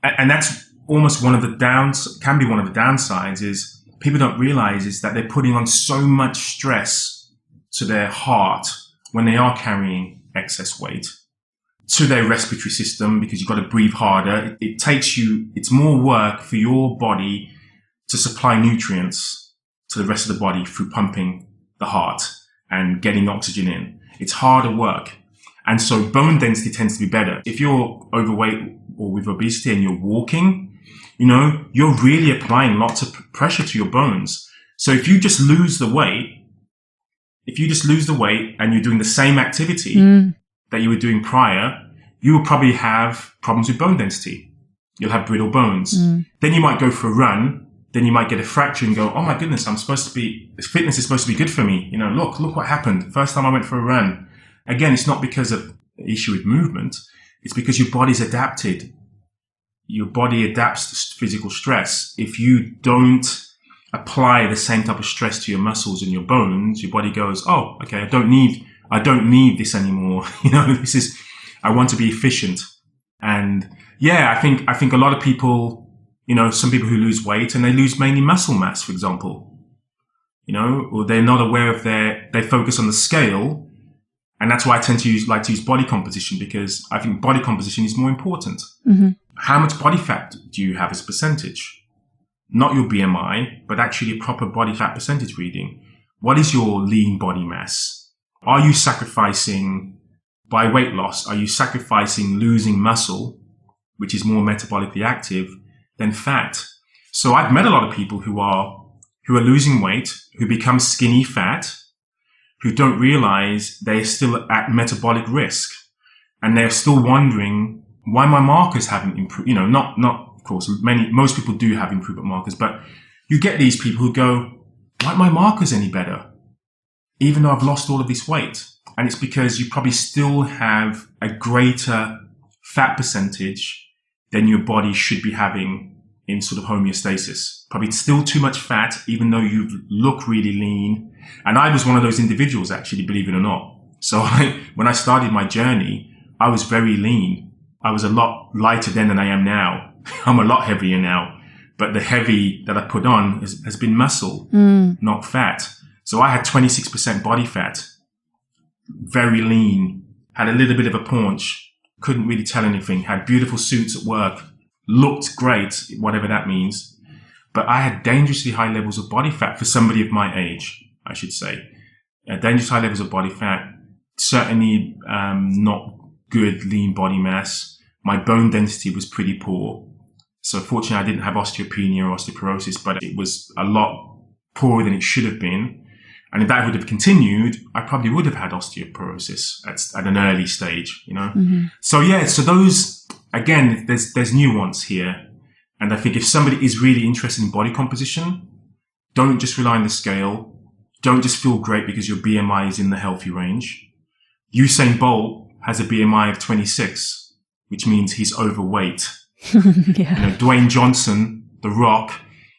and that's almost one of the downsides is people don't realize is that they're putting on so much stress to their heart when they are carrying excess weight, to their respiratory system, because you've got to breathe harder. It's more work for your body to supply nutrients to the rest of the body through pumping the heart and getting oxygen in. It's harder work. And so bone density tends to be better. If you're overweight or with obesity and you're walking, you're really applying lots of pressure to your bones. So if you just lose the weight and you're doing the same activity that you were doing prior, you will probably have problems with bone density. You'll have brittle bones. Then you might go for a run. Then you might get a fracture and go, oh my goodness, fitness is supposed to be good for me. Look what happened. First time I went for a run. Again, it's not because of the issue with movement. It's because your body's adapted. Your body adapts to physical stress. If you don't apply the same type of stress to your muscles and your bones, your body goes, oh, okay, I don't need this anymore. I want to be efficient. And yeah, I think a lot of people, some people who lose weight and they lose mainly muscle mass, for example, or they're not aware of they focus on the scale. And that's why I tend to like to use body composition, because I think body composition is more important. How much body fat do you have as a percentage? Not your BMI, but actually a proper body fat percentage reading. What is your lean body mass? Are you sacrificing, by weight loss, are you sacrificing losing muscle, which is more metabolically active, than fat? So I've met a lot of people who are losing weight, who become skinny fat, who don't realize they're still at metabolic risk, and they're still wondering why my markers haven't improved. Not of course, most people do have improvement markers, but you get these people who go, why aren't my markers any better, even though I've lost all of this weight? And it's because you probably still have a greater fat percentage than your body should be having in sort of homeostasis. Probably still too much fat, even though you look really lean. And I was one of those individuals, actually, believe it or not. So when I started my journey, I was very lean. I was a lot lighter then than I am now. I'm a lot heavier now. But the heavy that I put on has been muscle, not fat. So I had 26% body fat, very lean, had a little bit of a paunch, couldn't really tell anything, had beautiful suits at work, looked great, whatever that means. But I had dangerously high levels of body fat for somebody of my age, I should say. Dangerous high levels of body fat, certainly not good lean body mass. My bone density was pretty poor. So fortunately, I didn't have osteopenia or osteoporosis, but it was a lot poorer than it should have been. And if that would have continued, I probably would have had osteoporosis at an early stage, So so those, again, there's nuance here. And I think if somebody is really interested in body composition, don't just rely on the scale. Don't just feel great because your BMI is in the healthy range. Usain Bolt has a BMI of 26, which means he's overweight. Yeah. Dwayne Johnson, The Rock,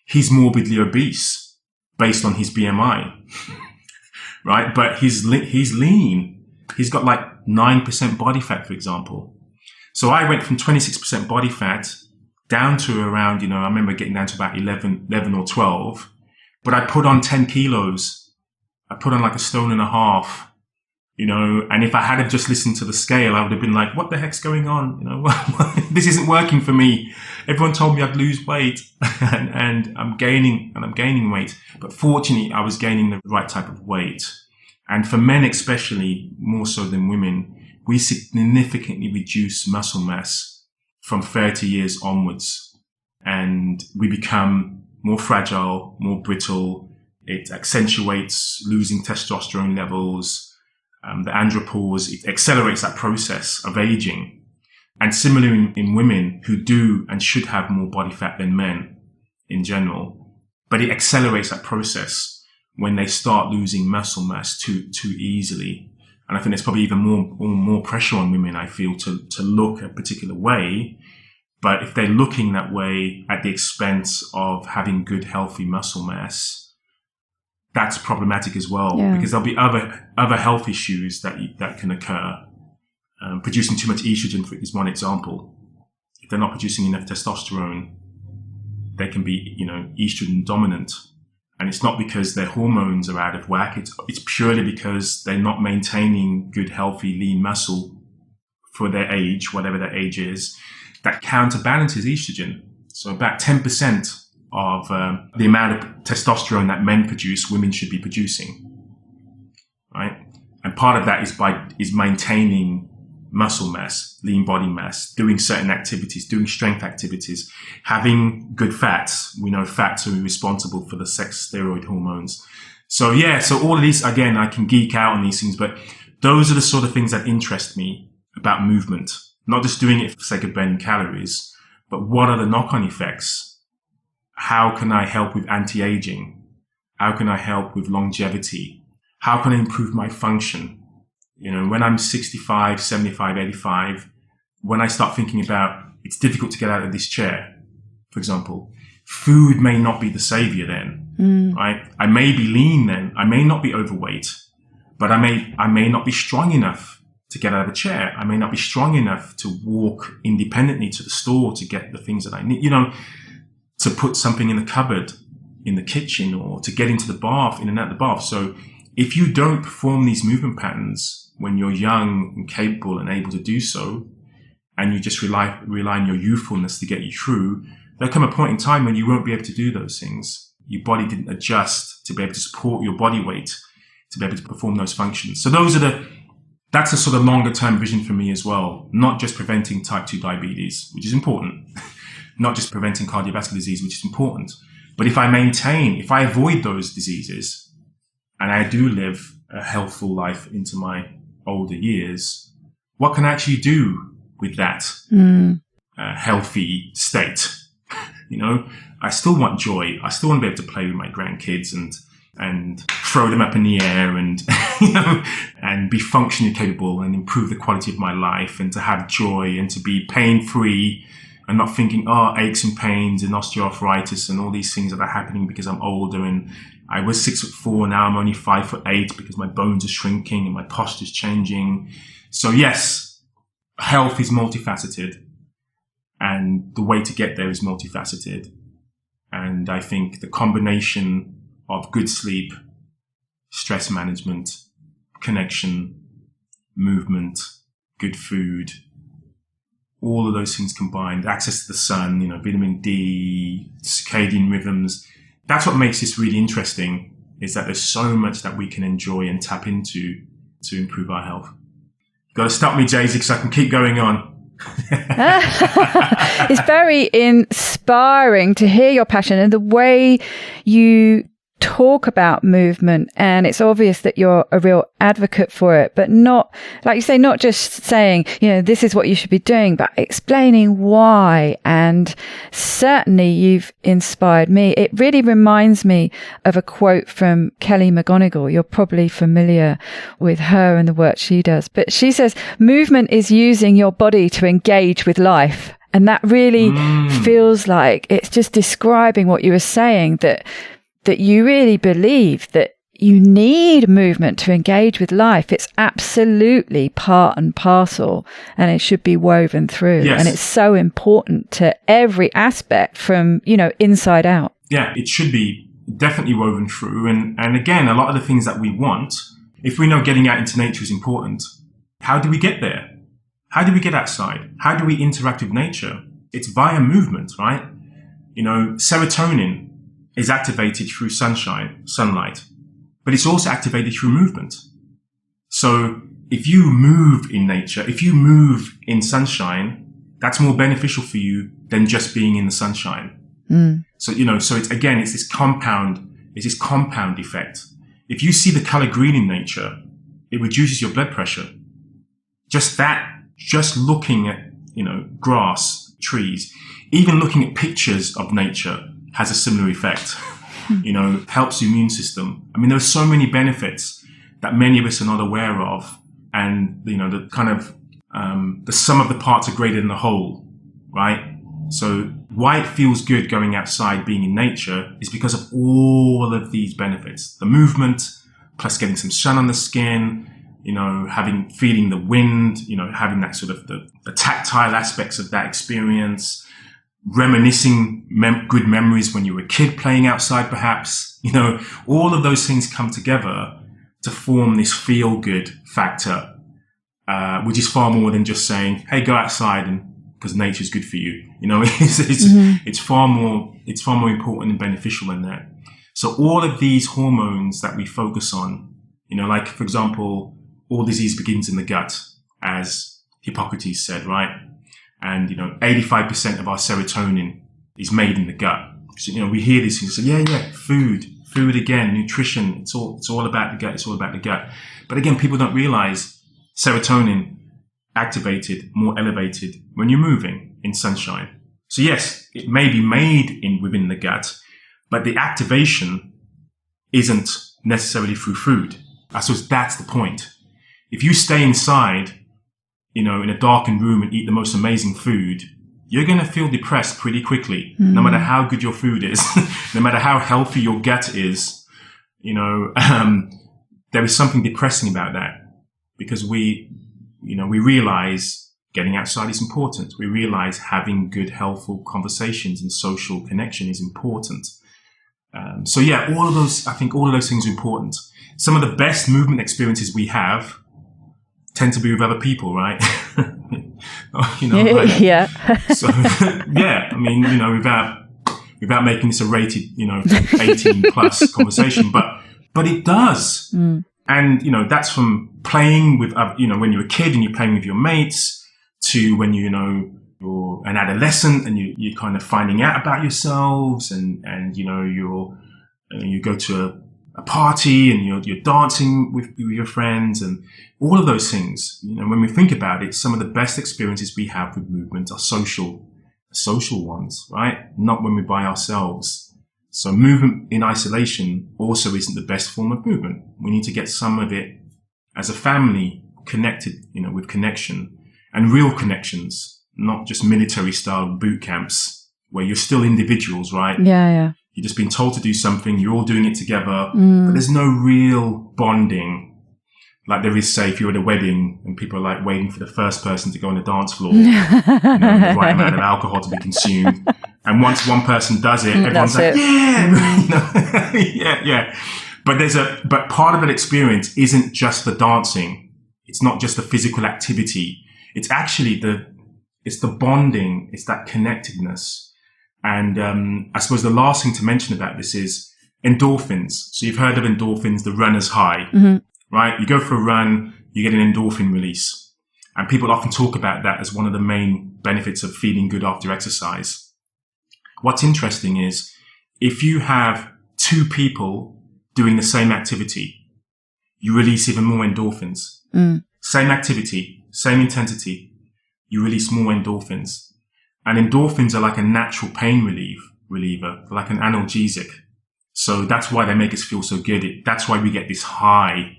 he's morbidly obese based on his BMI, right? But he's lean. He's got like 9% body fat, for example. So I went from 26% body fat down to around, I remember getting down to about 11 or 12, but I put on 10 kilos. I put on like 1.5 stones, and if I had have just listened to the scale, I would have been like, what the heck's going on? This isn't working for me. Everyone told me I'd lose weight and I'm gaining weight. But fortunately, I was gaining the right type of weight. And for men, especially more so than women, we significantly reduce muscle mass from 30 years onwards. And we become more fragile, more brittle. It accentuates losing testosterone levels, the andropause. It accelerates that process of aging. And similarly in women who do and should have more body fat than men in general, but it accelerates that process when they start losing muscle mass too easily. And I think there's probably even more pressure on women, I feel, to look a particular way. But if they're looking that way at the expense of having good, healthy muscle mass, that's problematic as well, because there'll be other health issues that can occur. Producing too much estrogen is one example. If they're not producing enough testosterone, they can be, estrogen dominant. And it's not because their hormones are out of whack. It's purely because they're not maintaining good, healthy, lean muscle for their age, whatever their age is, that counterbalances estrogen. So about 10% of the amount of testosterone that men produce, women should be producing, right? And part of that is maintaining muscle mass, lean body mass, doing certain activities, doing strength activities, having good fats. We know fats are responsible for the sex steroid hormones. So all of these, again, I can geek out on these things, but those are the sort of things that interest me about movement. Not just doing it for the sake of burning calories, but what are the knock-on effects? How can I help with anti-aging? How can I help with longevity? How can I improve my function? When I'm 65, 75, 85, when I start thinking about it's difficult to get out of this chair, for example, food may not be the savior then, right? I may be lean then. I may not be overweight, but I may not be strong enough to get out of a chair. I may not be strong enough to walk independently to the store to get the things that I need, to put something in the cupboard, in the kitchen, or to get into the bath, in and out of the bath. So if you don't perform these movement patterns when you're young and capable and able to do so, and you just rely on your youthfulness to get you through, there'll come a point in time when you won't be able to do those things. Your body didn't adjust to be able to support your body weight, to be able to perform those functions. So that's a sort of longer term vision for me as well. Not just preventing type 2 diabetes, which is important. Not just preventing cardiovascular disease, which is important. But if I avoid those diseases, and I do live a healthful life into my older years, what can I actually do with that healthy state? I still want joy. I still want to be able to play with my grandkids and throw them up in the air and, and be functionally capable and improve the quality of my life and to have joy and to be pain-free and not thinking, aches and pains and osteoarthritis and all these things that are happening because I'm older and I was 6'4", now I'm only 5'8" because my bones are shrinking and my posture is changing. So yes, health is multifaceted and the way to get there is multifaceted. And I think the combination of good sleep, stress management, connection, movement, good food, all of those things combined, access to the sun, vitamin D, circadian rhythms, that's what makes this really interesting, is that there's so much that we can enjoy and tap into to improve our health. You've got to stop me, Jay-Z, because I can keep going on. It's very inspiring to hear your passion and the way you talk about movement, and it's obvious that you're a real advocate for it, but not, like you say, not just saying, this is what you should be doing, but explaining why. And certainly you've inspired me. It really reminds me of a quote from Kelly McGonigal. You're probably familiar with her and the work she does, but she says, movement is using your body to engage with life. And that really feels like it's just describing what you were saying, that you really believe that you need movement to engage with life. It's absolutely part and parcel, and it should be woven through. Yes. And it's so important to every aspect from, inside out. Yeah, it should be definitely woven through. And again, a lot of the things that we want, if we know getting out into nature is important, how do we get there? How do we get outside? How do we interact with nature? It's via movement, right? Serotonin is activated through sunlight, but it's also activated through movement. So if you move in nature, if you move in sunshine, that's more beneficial for you than just being in the sunshine. So, so it's this compound effect. If you see the color green in nature, it reduces your blood pressure. Just looking at, grass, trees, even looking at pictures of nature has a similar effect. Helps the immune system. I mean, there are so many benefits that many of us are not aware of. And, the kind of, the sum of the parts are greater than the whole, right? So why it feels good going outside, being in nature, is because of all of these benefits. The movement, plus getting some sun on the skin, feeling the wind, having that sort of the tactile aspects of that experience, reminiscing good memories when you were a kid playing outside, perhaps, all of those things come together to form this feel good factor, which is far more than just saying, hey, go outside because nature's good for you. It's far more important and beneficial than that. So all of these hormones that we focus on, like, for example, all disease begins in the gut, as Hippocrates said, right? And, 85% of our serotonin is made in the gut. So, we hear these things, so food again, nutrition, it's all about the gut, it's all about the gut. But again, people don't realize serotonin activated, more elevated when you're moving in sunshine. So yes, it may be made within the gut, but the activation isn't necessarily through food. I suppose that's the point. If you stay inside, in a darkened room and eat the most amazing food, you're going to feel depressed pretty quickly, no matter how good your food is, no matter how healthy your gut is. There is something depressing about that, because we realize getting outside is important. We realize having good, healthful conversations and social connection is important. All of those things are important. Some of the best movement experiences we have tend to be with other people, right? Yeah. So, I mean, without making this a rated, 18 plus conversation, but it does. And, that's from playing with, when you're a kid and you're playing with your mates, to when, you're an adolescent and you're kind of finding out about yourselves, and you go to a party and you're dancing with your friends, and all of those things. When we think about it, some of the best experiences we have with movement are social ones, right? Not when we're by ourselves. So movement in isolation also isn't the best form of movement. We need to get some of it as a family connected, with connection and real connections, not just military style boot camps where you're still individuals, right? Yeah. You've just been told to do something, you're all doing it together, but there's no real bonding. Like there is, say, if you're at a wedding and people are like waiting for the first person to go on the dance floor, the right amount of alcohol to be consumed. And once one person does it, everyone's like, yeah. But part of that experience isn't just the dancing. It's not just the physical activity. It's actually it's the bonding. It's that connectedness. And I suppose the last thing to mention about this is endorphins. So you've heard of endorphins, the runner's high. Right? You go for a run, you get an endorphin release. And people often talk about that as one of the main benefits of feeling good after exercise. What's interesting is if you have two people doing the same activity, you release even more endorphins. Same activity, same intensity, you release more endorphins. And endorphins are like a natural pain reliever, like an analgesic. So that's why they make us feel so good. That's why we get this high.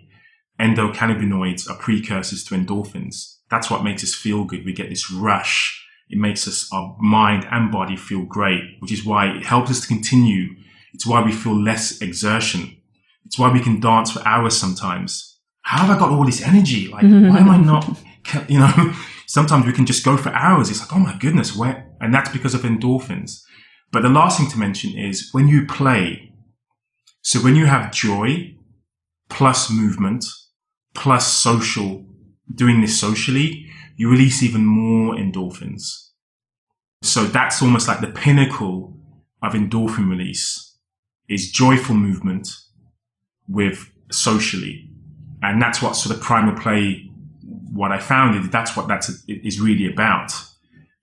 Endocannabinoids are precursors to endorphins. That's what makes us feel good. We get this rush. It makes our mind and body feel great, which is why it helps us to continue. It's why we feel less exertion. It's why we can dance for hours sometimes. How have I got all this energy? Like, why am I not, sometimes we can just go for hours. It's like, oh my goodness, where? And that's because of endorphins. But the last thing to mention is when you play. So when you have joy plus movement, plus doing this socially, you release even more endorphins. So that's almost like the pinnacle of endorphin release is joyful movement with socially. And that's what sort of primal play what I found is that's what that is really about.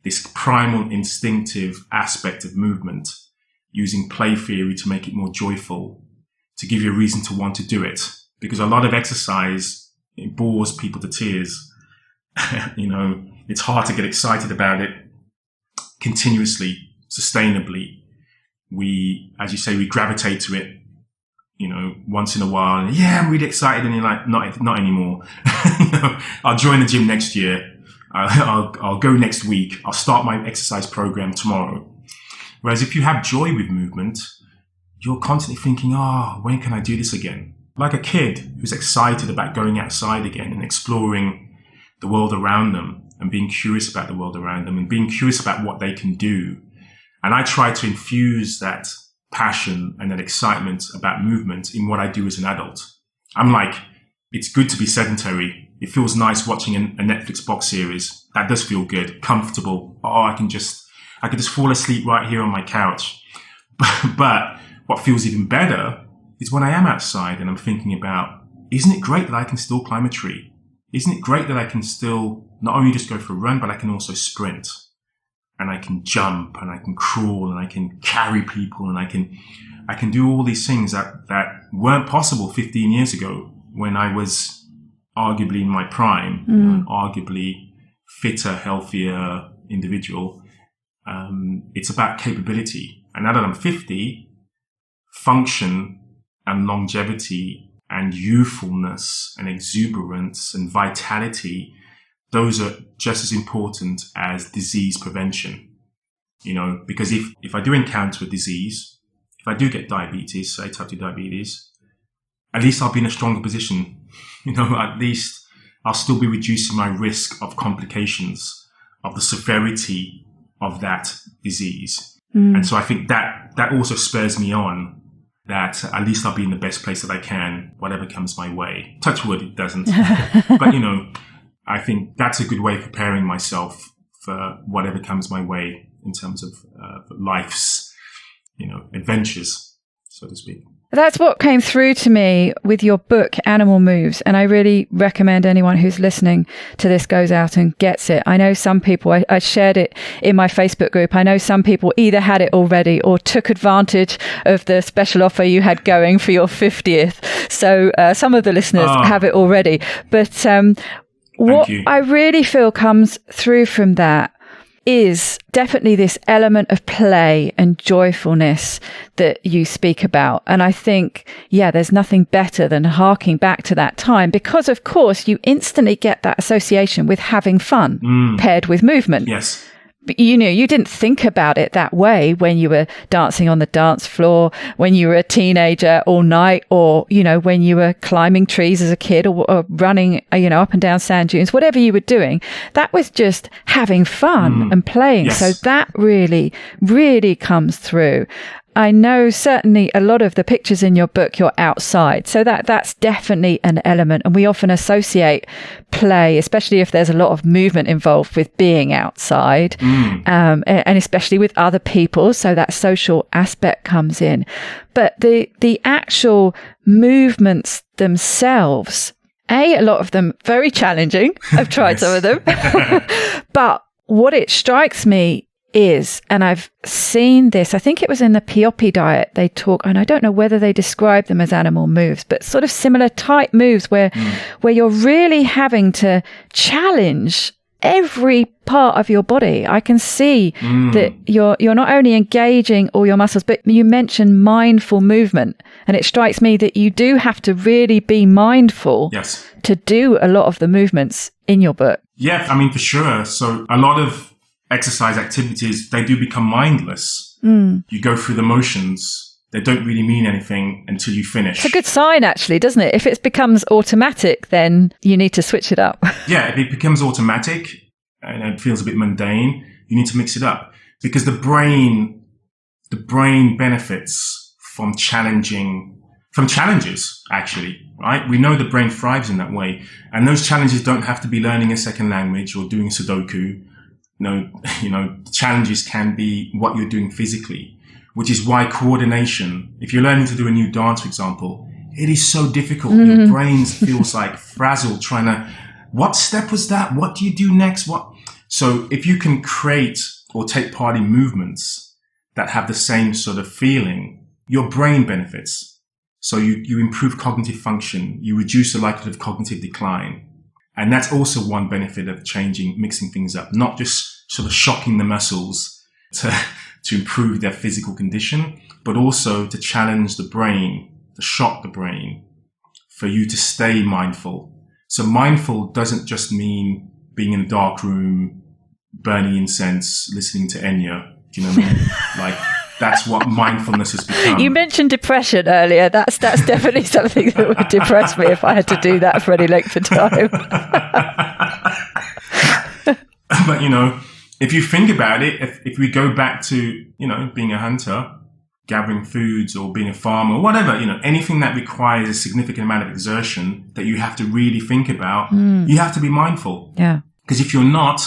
This primal instinctive aspect of movement, using play theory to make it more joyful, to give you a reason to want to do it. Because a lot of exercise, it bores people to tears. It's hard to get excited about it continuously, sustainably. We, as you say, we gravitate to it, once in a while. And yeah, I'm really excited. And you're like, not anymore. I'll join the gym next year. I'll go next week. I'll start my exercise program tomorrow. Whereas if you have joy with movement, you're constantly thinking, when can I do this again? Like a kid who's excited about going outside again and exploring the world around them and being curious about the world around them and being curious about what they can do. And I try to infuse that passion and that excitement about movement in what I do as an adult. I'm like, it's good to be sedentary. It feels nice watching a Netflix box series. That does feel good, comfortable. I could just fall asleep right here on my couch. But what feels even better is when I am outside and I'm thinking about, isn't it great that I can still climb a tree? Isn't it great that I can still not only just go for a run, but I can also sprint and I can jump and I can crawl and I can carry people and I can do all these things that weren't possible 15 years ago when I was arguably in my prime, an arguably fitter, healthier individual. It's about capability. And now that I'm 50, function and longevity and youthfulness and exuberance and vitality, those are just as important as disease prevention. Because if I do encounter a disease, if I do get diabetes, say type 2 diabetes, at least I'll be in a stronger position. At least I'll still be reducing my risk of complications, of the severity of that disease. And so I think that also spurs me on, that at least I'll be in the best place that I can, whatever comes my way. Touch wood, it doesn't. But, I think that's a good way of preparing myself for whatever comes my way in terms of life's, adventures, so to speak. That's what came through to me with your book, Animal Moves. And I really recommend anyone who's listening to this goes out and gets it. I know some people, I shared it in my Facebook group. I know some people either had it already or took advantage of the special offer you had going for your 50th. So some of the listeners have it already. But what I really feel comes through from that is definitely this element of play and joyfulness that you speak about. And I think, there's nothing better than harking back to that time, because of course you instantly get that association with having fun paired with movement. Yes. But you didn't think about it that way when you were dancing on the dance floor, when you were a teenager all night, or, when you were climbing trees as a kid or running, up and down sand dunes, whatever you were doing. That was just having fun and playing. Yes. So that really, really comes through. I know certainly a lot of the pictures in your book, you're outside. So that's definitely an element. And we often associate play, especially if there's a lot of movement involved, with being outside, and especially with other people. So that social aspect comes in. But the actual movements themselves, a lot of them very challenging. I've tried some of them. But what it strikes me is, and I've seen this, I think it was in the Piopi diet, they talk, and I don't know whether they describe them as animal moves, but sort of similar type moves where you're really having to challenge every part of your body. I can see that you're not only engaging all your muscles, but you mentioned mindful movement. And it strikes me that you do have to really be mindful to do a lot of the movements in your book. Yeah, I mean, for sure. So a lot of exercise activities, they do become mindless. You go through the motions. They don't really mean anything until you finish. It's a good sign, actually, doesn't it? If it becomes automatic, then you need to switch it up. Yeah, if it becomes automatic and it feels a bit mundane, you need to mix it up, because the brain benefits from challenges, actually, right? We know the brain thrives in that way. And those challenges don't have to be learning a second language or doing Sudoku. The challenges can be what you're doing physically, which is why coordination, if you're learning to do a new dance, for example, it is so difficult. Your brain feels like frazzled trying to what step was that? What do you do next? So if you can create or take part in movements that have the same sort of feeling, your brain benefits. So you improve cognitive function, you reduce the likelihood of cognitive decline. And that's also one benefit of mixing things up, not just sort of shocking the muscles to improve their physical condition, but also to challenge the brain, to shock the brain, for you to stay mindful. So mindful doesn't just mean being in a dark room, burning incense, listening to Enya. Do you know what I mean? Like, that's what mindfulness has become. You mentioned depression earlier. That's definitely something that would depress me if I had to do that for any length of time. But, if you think about it, if we go back to, being a hunter, gathering foods, or being a farmer, or whatever, anything that requires a significant amount of exertion that you have to really think about, you have to be mindful. Yeah. Because if you're not,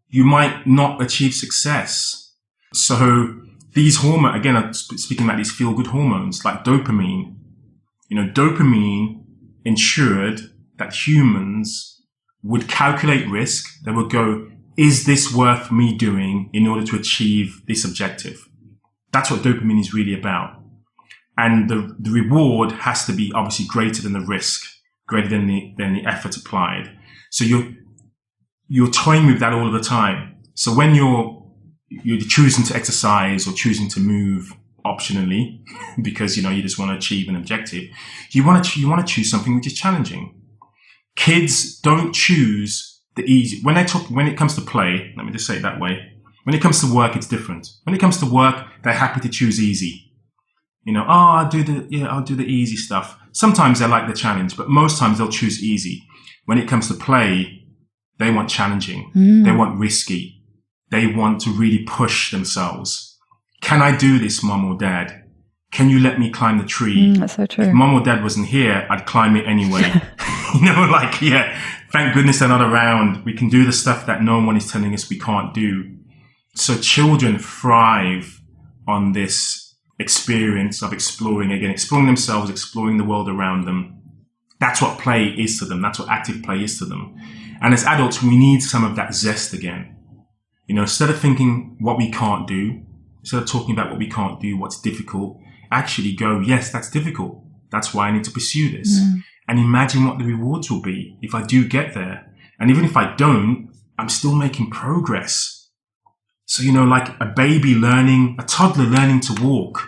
you might not achieve success. So these hormones, again, I'm speaking about these feel-good hormones like dopamine. Dopamine ensured that humans would calculate risk. They would go, is this worth me doing in order to achieve this objective? That's what dopamine is really about. And the reward has to be obviously greater than the risk, greater than the effort applied. So you're toying with that all of the time. So when you're choosing to exercise or choosing to move optionally because, you just want to achieve an objective, you want to choose something which is challenging. Kids don't choose the easy. When it comes to play, let me just say it that way. When it comes to work, it's different. When it comes to work, they're happy to choose easy. I'll do the easy stuff. Sometimes they like the challenge, but most times they'll choose easy. When it comes to play, they want challenging. They want risky. They want to really push themselves. Can I do this, mum or dad? Can you let me climb the tree? That's so true. If mum or dad wasn't here, I'd climb it anyway. Thank goodness they're not around. We can do the stuff that no one is telling us we can't do. So children thrive on this experience of exploring themselves, exploring the world around them. That's what play is to them. That's what active play is to them. And as adults, we need some of that zest again. Instead of thinking what we can't do, instead of talking about what we can't do, what's difficult, actually go, yes, that's difficult. That's why I need to pursue this. And imagine what the rewards will be if I do get there. And even if I don't, I'm still making progress. So, like a toddler learning to walk,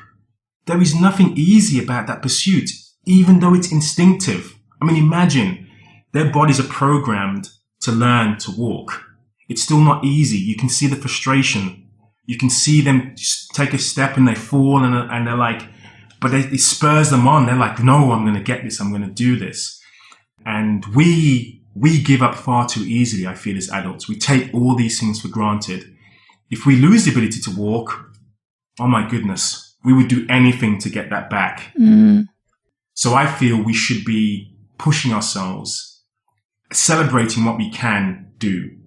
there is nothing easy about that pursuit, even though it's instinctive. I mean, imagine their bodies are programmed to learn to walk. It's still not easy. You can see the frustration. You can see them just take a step and they fall and they're like, but it spurs them on. They're like, no, I'm going to get this. I'm going to do this. And we give up far too easily, I feel, as adults. We take all these things for granted. If we lose the ability to walk, oh my goodness, we would do anything to get that back. So I feel we should be pushing ourselves, celebrating what we can do,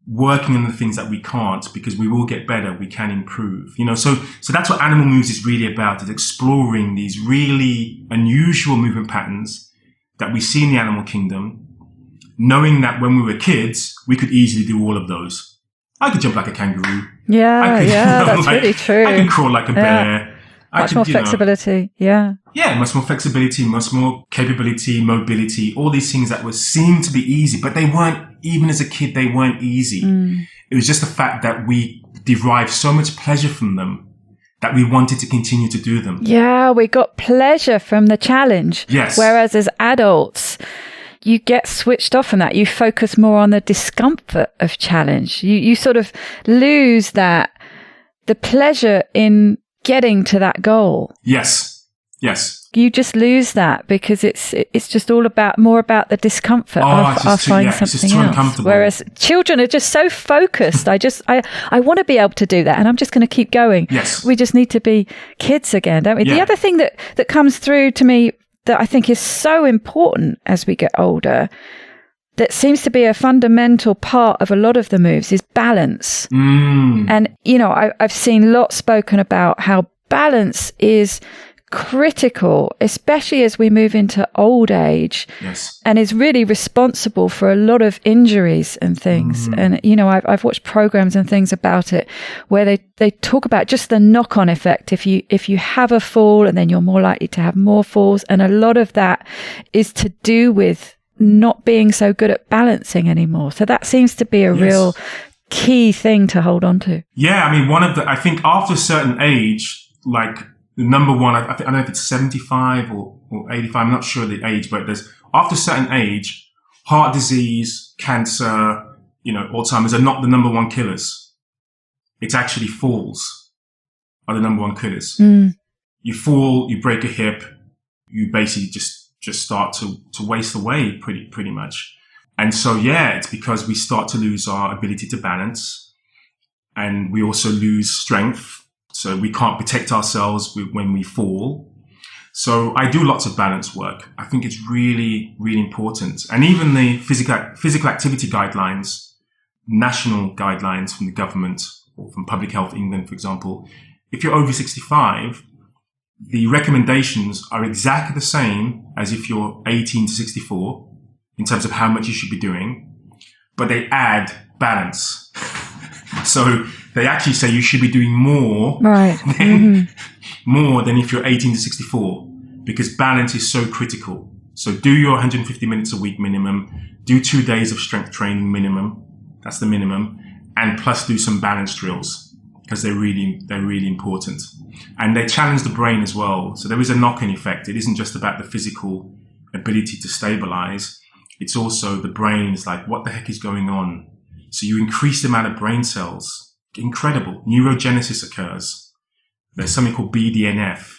working on the things that we can't, because we will get better, we can improve. So that's what Animal Moves is really about, is exploring these really unusual movement patterns that we see in the animal kingdom, knowing that when we were kids, we could easily do all of those. I could jump like a kangaroo. That's really true. I can crawl like a bear. Much more flexibility. Yeah, much more flexibility, much more capability, mobility, all these things that seemed to be easy, but they weren't, even as a kid, they weren't easy. It was just the fact that we derived so much pleasure from them that we wanted to continue to do them. Yeah, we got pleasure from the challenge. Yes. Whereas as adults, you get switched off from that. You focus more on the discomfort of challenge. You sort of lose the pleasure in getting to that goal. Yes. You just lose that because it's just all more about the discomfort of finding something else. Whereas children are just so focused. I want to be able to do that, and I'm just going to keep going. Yes. We just need to be kids again, don't we? Yeah. The other thing that comes through to me that I think is so important as we get older, that seems to be a fundamental part of a lot of the moves, is balance. And, I've seen lots spoken about how balance is critical, especially as we move into old age. Yes. And is really responsible for a lot of injuries and things. And, you know, I've watched programs and things about it where they talk about just the knock-on effect. If you have a fall, and then you're more likely to have more falls. And a lot of that is to do with not being so good at balancing anymore. So that seems to be a real key thing to hold on to. Yeah. I mean, I think after a certain age, like the number one, I don't know if it's 75 or 85, I'm not sure the age, but after a certain age, heart disease, cancer, you know, Alzheimer's are not the number one killers. It's actually falls are the number one killers. You fall, you break a hip, you basically just start to waste away pretty much. And so, it's because we start to lose our ability to balance, and we also lose strength. So we can't protect ourselves when we fall. So I do lots of balance work. I think it's really, really important. And even the physical activity guidelines, national guidelines from the government or from Public Health England, for example, if you're over 65, the recommendations are exactly the same as if you're 18 to 64 in terms of how much you should be doing, but they add balance. So they actually say you should be doing more, more than if you're 18 to 64, because balance is so critical. So do your 150 minutes a week minimum, do 2 days of strength training minimum. That's the minimum. And plus do some balance drills, because they're really important. And they challenge the brain as well. So there is a knock-on effect. It isn't just about the physical ability to stabilize. It's also the brain is like, what the heck is going on? So you increase the amount of brain cells. Incredible. Neurogenesis occurs. There's something called BDNF,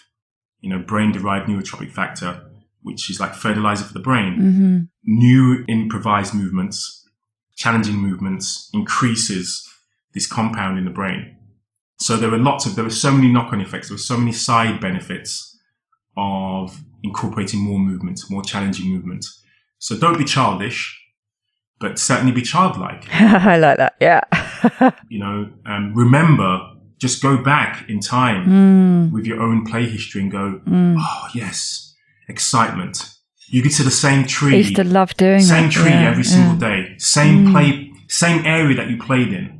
brain-derived neurotrophic factor, which is like fertilizer for the brain. New improvised movements, challenging movements increases this compound in the brain. So there were so many knock-on effects. There were so many side benefits of incorporating more movement, more challenging movement. So don't be childish, but certainly be childlike. I like that. Yeah. Remember, just go back in time with your own play history and go, oh yes, excitement. You get to the same tree. I used to love doing that. Same tree every single day. Same play, same area that you played in.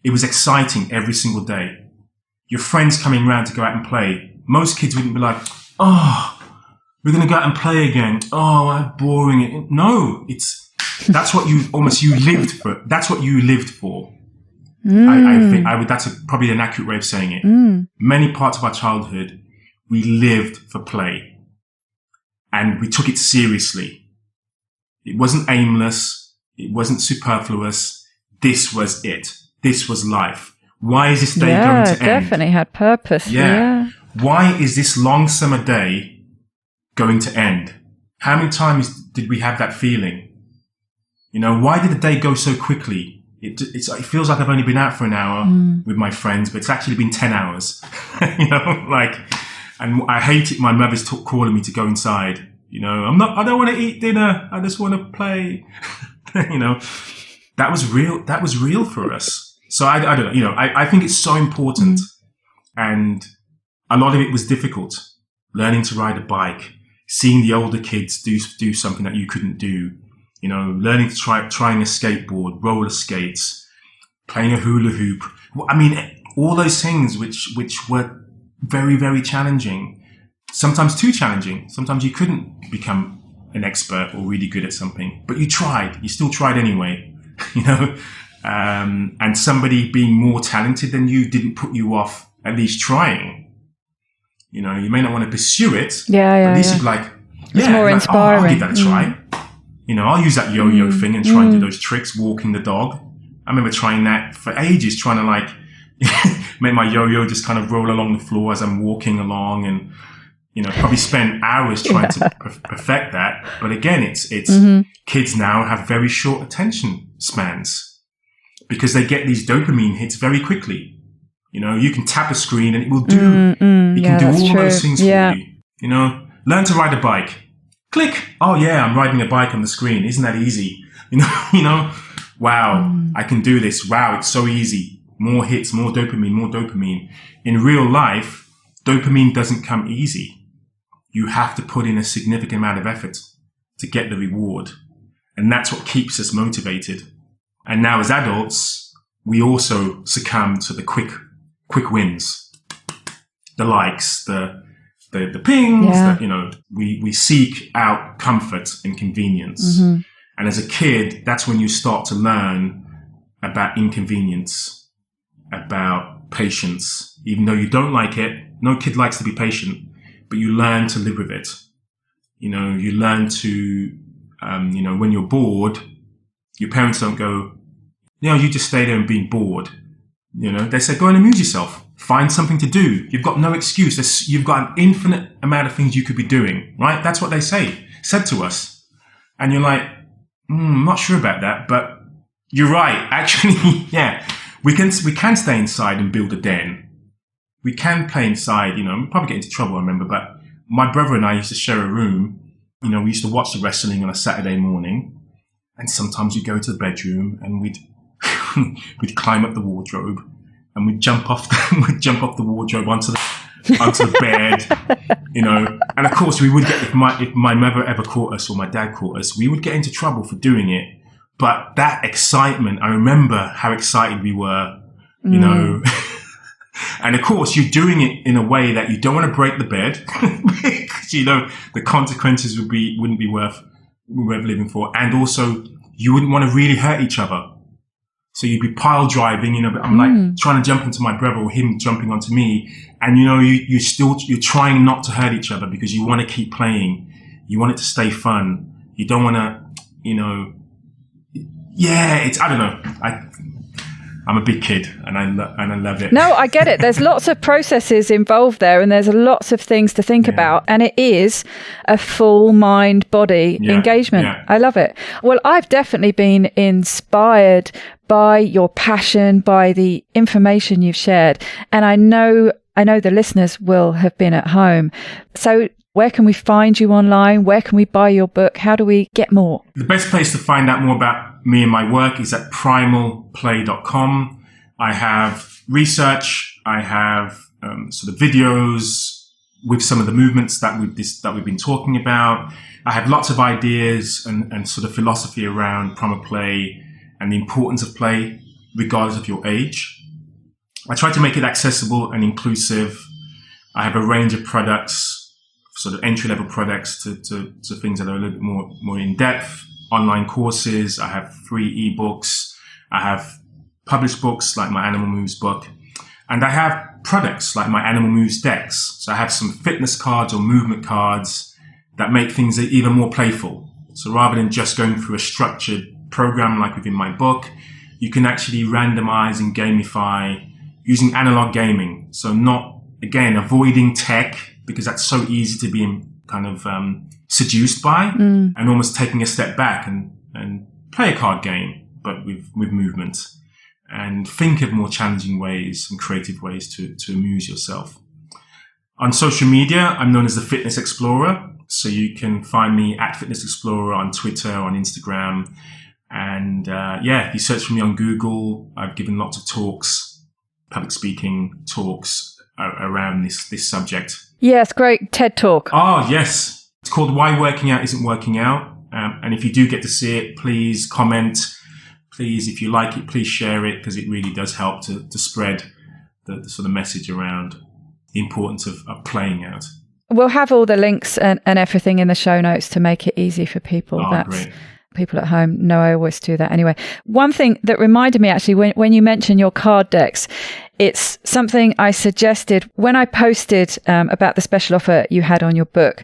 It was exciting every single day. Your friends coming around to go out and play. Most kids wouldn't be like, oh, we're going to go out and play again. Oh, how boring. No, that's what you lived for. That's what you lived for. I think that's probably an accurate way of saying it. Many parts of our childhood, we lived for play and we took it seriously. It wasn't aimless. It wasn't superfluous. This was it. This was life. Why is this day going to end? Yeah, definitely had purpose. Yeah. Why is this long summer day going to end? How many times did we have that feeling? Why did the day go so quickly? It feels like I've only been out for an hour with my friends, but it's actually been 10 hours. And I hate it. My mother's calling me to go inside. I don't want to eat dinner. I just want to play. That was real. That was real for us. So I don't know. I think it's so important, and a lot of it was difficult. Learning to ride a bike, seeing the older kids do something that you couldn't do. Learning to trying a skateboard, roller skates, playing a hula hoop. I mean, all those things which were very, very challenging. Sometimes too challenging. Sometimes you couldn't become an expert or really good at something, but you tried. You still tried anyway. And somebody being more talented than you didn't put you off at least trying. You may not want to pursue it. But at least you'd be like, it's more inspiring. I'll give that a try. I'll use that yo-yo thing and try and do those tricks, walking the dog. I remember trying that for ages, trying to make my yo-yo just kind of roll along the floor as I'm walking along, and probably spent hours trying to perfect that. But again, it's kids now have very short attention spans because they get these dopamine hits very quickly. You can tap a screen and it will do. It can do all those things for you. Learn to ride a bike. Click. Oh yeah, I'm riding a bike on the screen. Isn't that easy? Wow, I can do this. Wow, it's so easy. More hits, more dopamine. In real life, dopamine doesn't come easy. You have to put in a significant amount of effort to get the reward. And that's what keeps us motivated. And now as adults, we also succumb to the quick wins, the likes, the pings, we seek out comfort and convenience. Mm-hmm. And as a kid, that's when you start to learn about inconvenience, about patience. Even though you don't like it, no kid likes to be patient, but you learn to live with it. You learn to, when you're bored, your parents don't go, you just stay there and be bored. They say, go and amuse yourself. Find something to do. You've got no excuse. You've got an infinite amount of things you could be doing, right? That's what they said to us. And you're like, I'm not sure about that, but you're right. Actually, yeah, we can stay inside and build a den. We can play inside, we'll probably get into trouble, I remember, but my brother and I used to share a room. We used to watch the wrestling on a Saturday morning, and sometimes we'd go to the bedroom and we'd climb up the wardrobe and we'd jump off the wardrobe onto the bed, And of course, we would get, if my mother ever caught us or my dad caught us, we would get into trouble for doing it. But that excitement, I remember how excited we were, And of course, you're doing it in a way that you don't want to break the bed because the consequences wouldn't be worth living for, and also you wouldn't want to really hurt each other. So you'd be pile driving, but I'm like trying to jump into my brother or him jumping onto me, and you're trying not to hurt each other because you want to keep playing, you want it to stay fun, you don't want to, I don't know. I'm a big kid and I love it. No, I get it. There's lots of processes involved there and there's lots of things to think about. And it is a full mind body engagement. Yeah. I love it. Well, I've definitely been inspired by your passion, by the information you've shared. And I know the listeners will have been at home. So where can we find you online? Where can we buy your book? How do we get more? The best place to find out more about me and my work is at primalplay.com. I have research. I have sort of videos with some of the movements that we've been talking about. I have lots of ideas and sort of philosophy around primal play and the importance of play, regardless of your age. I try to make it accessible and inclusive. I have a range of products, sort of entry-level products to things that are a little bit more in-depth, online courses. I have free ebooks. I have published books like my Animal Moves book. And I have products like my Animal Moves decks. So I have some fitness cards or movement cards that make things even more playful. So rather than just going through a structured program like within my book, you can actually randomize and gamify using analog gaming. So not, again, avoiding tech, because that's so easy to be kind of seduced by, and almost taking a step back and play a card game, but with movement, and think of more challenging ways and creative ways to amuse yourself. On social media, I'm known as the Fitness Explorer. So you can find me at Fitness Explorer on Twitter, on Instagram. And if you search for me on Google, I've given lots of talks, public speaking talks around this subject. Yes, great TED Talk. Oh, yes. It's called Why Working Out Isn't Working Out. And if you do get to see it, please comment. Please, if you like it, please share it, because it really does help to spread the sort of message around the importance of playing out. We'll have all the links and everything in the show notes to make it easy for people. Oh, great. People at home know I always do that anyway. One thing that reminded me actually when you mentioned your card decks, it's something I suggested when I posted about the special offer you had on your book.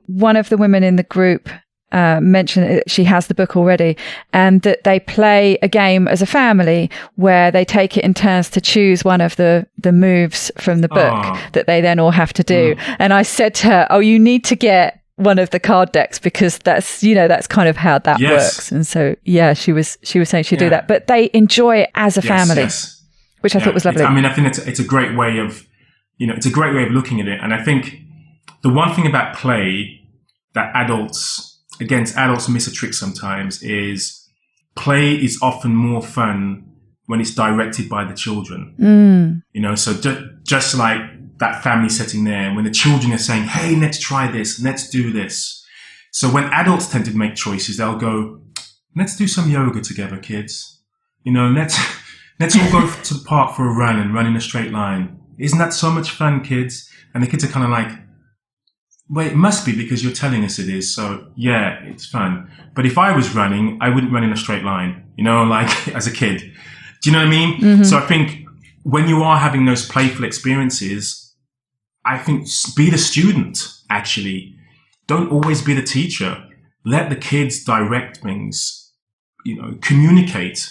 One of the women in the group mentioned that she has the book already, and that they play a game as a family where they take it in turns to choose one of the moves from the book that they then all have to do. And I said to her, "Oh, you need to get one of the card decks, because that's kind of how that works." And so, she was saying she'd do that, but they enjoy it as a family, which I thought was lovely. I think it's a great way of, it's a great way of looking at it. And I think the one thing about play that adults miss a trick sometimes is play is often more fun when it's directed by the children. So just like that family setting there, when the children are saying, hey, let's try this, let's do this. So when adults tend to make choices, they'll go, let's do some yoga together, kids. Let's all go to the park for a run and run in a straight line. Isn't that so much fun, kids? And the kids are kind of like, well, it must be because you're telling us it is. So yeah, it's fun. But if I was running, I wouldn't run in a straight line, like as a kid. Do you know what I mean? Mm-hmm. So I think when you are having those playful experiences, I think be the student, actually. Don't always be the teacher. Let the kids direct things, communicate,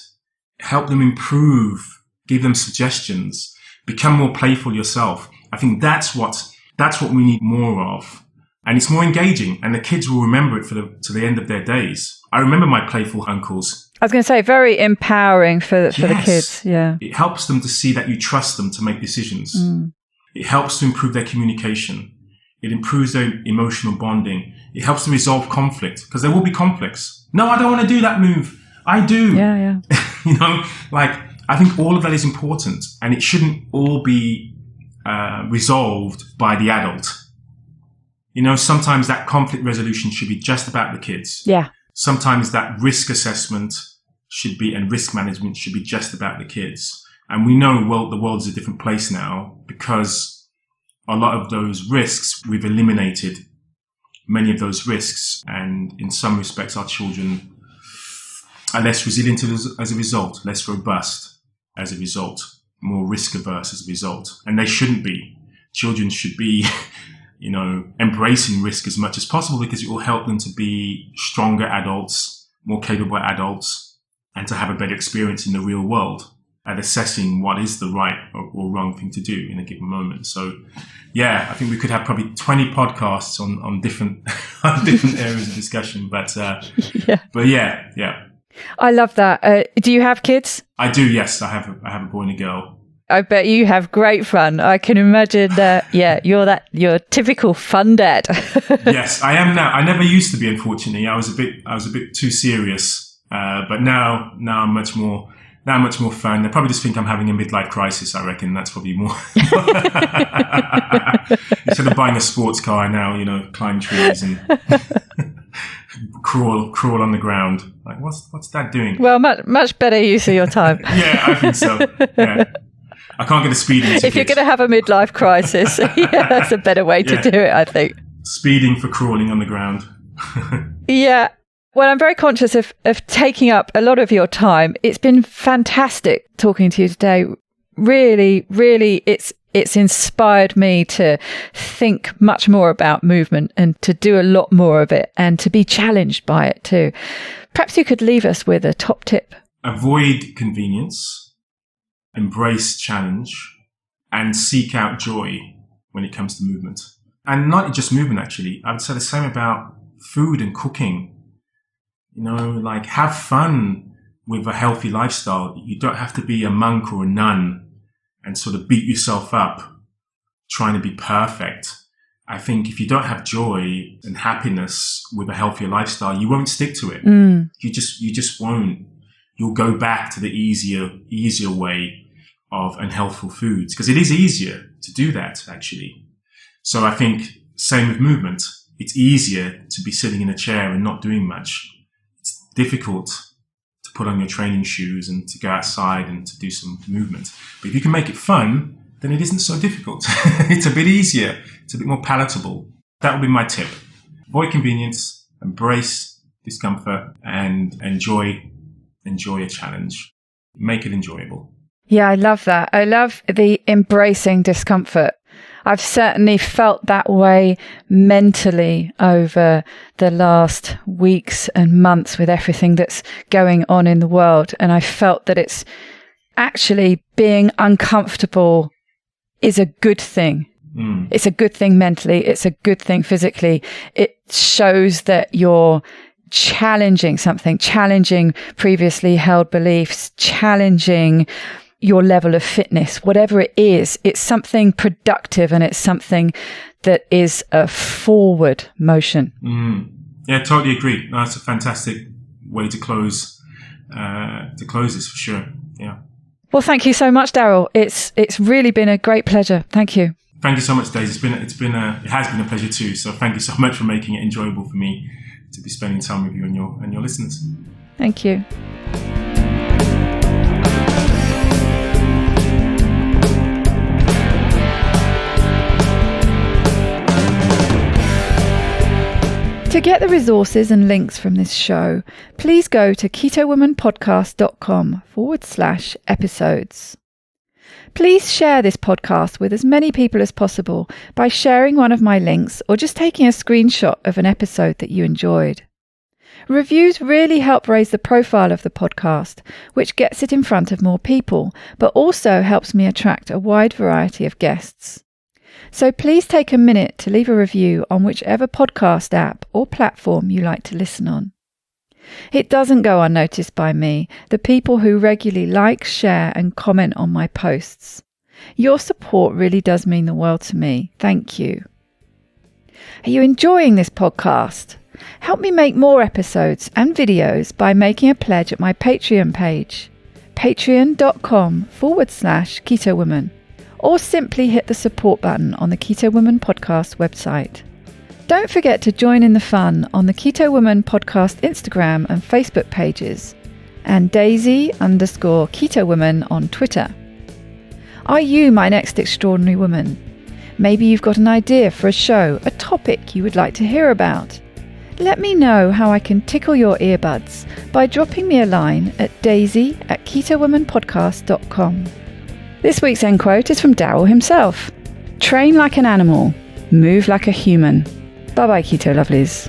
help them improve, give them suggestions, become more playful yourself. I think that's what we need more of. And it's more engaging, and the kids will remember it to the end of their days. I remember my playful uncles. I was going to say, very empowering for the kids. Yeah. It helps them to see that you trust them to make decisions. Mm. It helps to improve their communication. It improves their emotional bonding. It helps to resolve conflict, because there will be conflicts. No, I don't want to do that move. I do. Yeah. I think all of that is important, and it shouldn't all be resolved by the adult. Sometimes that conflict resolution should be just about the kids. Yeah. Sometimes that risk assessment and risk management should be just about the kids. And we know the world's a different place now, because a lot of those risks, we've eliminated many of those risks. And in some respects, our children are less resilient as a result, less robust as a result, more risk averse as a result. And they shouldn't be. Children should be embracing risk as much as possible, because it will help them to be stronger adults, more capable adults, and to have a better experience in the real world at assessing what is the right or wrong thing to do in a given moment. So, yeah, I think we could have probably 20 podcasts on different on different areas of discussion. But yeah. I love that. Do you have kids? I do. Yes, I have a boy and a girl. I bet you have great fun. I can imagine that. Yeah, you're a typical fun dad. Yes, I am now. I never used to be, unfortunately. I was a bit too serious. But now I'm much more fun. They probably just think I'm having a midlife crisis. I reckon that's probably more. Instead of buying a sports car now, climb trees and crawl on the ground. Like, what's that doing? Well, much better use of your time. Yeah, I think so. Yeah. I can't get a speeding ticket. If you're going to have a midlife crisis, that's a better way to do it, I think. Speeding for crawling on the ground. Yeah. Well, I'm very conscious of taking up a lot of your time. It's been fantastic talking to you today. Really, really, it's inspired me to think much more about movement and to do a lot more of it and to be challenged by it too. Perhaps you could leave us with a top tip. Avoid convenience. Embrace challenge, and seek out joy when it comes to movement. And not just movement, actually. I would say the same about food and cooking. Have fun with a healthy lifestyle. You don't have to be a monk or a nun and sort of beat yourself up trying to be perfect. I think if you don't have joy and happiness with a healthier lifestyle, you won't stick to it. Mm. You just won't. You'll go back to the easier way of unhealthful foods, because it is easier to do that, actually. So I think same with movement. It's easier to be sitting in a chair and not doing much. It's difficult to put on your training shoes and to go outside and to do some movement. But if you can make it fun, then it isn't so difficult. It's a bit easier. It's a bit more palatable. That would be my tip. Avoid convenience, embrace discomfort, and enjoy a challenge. Make it enjoyable. Yeah, I love that. I love the embracing discomfort. I've certainly felt that way mentally over the last weeks and months with everything that's going on in the world. And I felt that it's actually being uncomfortable is a good thing. Mm. It's a good thing mentally. It's a good thing physically. It shows that you're challenging something, challenging previously held beliefs, challenging your level of fitness, whatever it is, it's something productive and it's something that is a forward motion. Mm. Yeah, totally agree. No, that's a fantastic way to close this for sure. Yeah. Well, thank you so much, Darryl. It's really been a great pleasure. Thank you. Thank you so much, Daisy. It has been a pleasure too. So thank you so much for making it enjoyable for me to be spending time with you and your listeners. Thank you. To get the resources and links from this show, please go to ketowomanpodcast.com/episodes. Please share this podcast with as many people as possible by sharing one of my links or just taking a screenshot of an episode that you enjoyed. Reviews really help raise the profile of the podcast, which gets it in front of more people, but also helps me attract a wide variety of guests. So please take a minute to leave a review on whichever podcast app or platform you like to listen on. It doesn't go unnoticed by me, the people who regularly like, share and comment on my posts. Your support really does mean the world to me. Thank you. Are you enjoying this podcast? Help me make more episodes and videos by making a pledge at my Patreon page, patreon.com/KetoWoman, or simply hit the support button on the Keto Woman Podcast website. Don't forget to join in the fun on the Keto Woman Podcast Instagram and Facebook pages, and Daisy_Keto Woman on Twitter. Are you my next extraordinary woman? Maybe you've got an idea for a show, a topic you would like to hear about. Let me know how I can tickle your earbuds by dropping me a line at daisy@ketowomanpodcast.com. This week's end quote is from Darryl himself. Train like an animal, move like a human. Bye-bye, Keto Lovelies.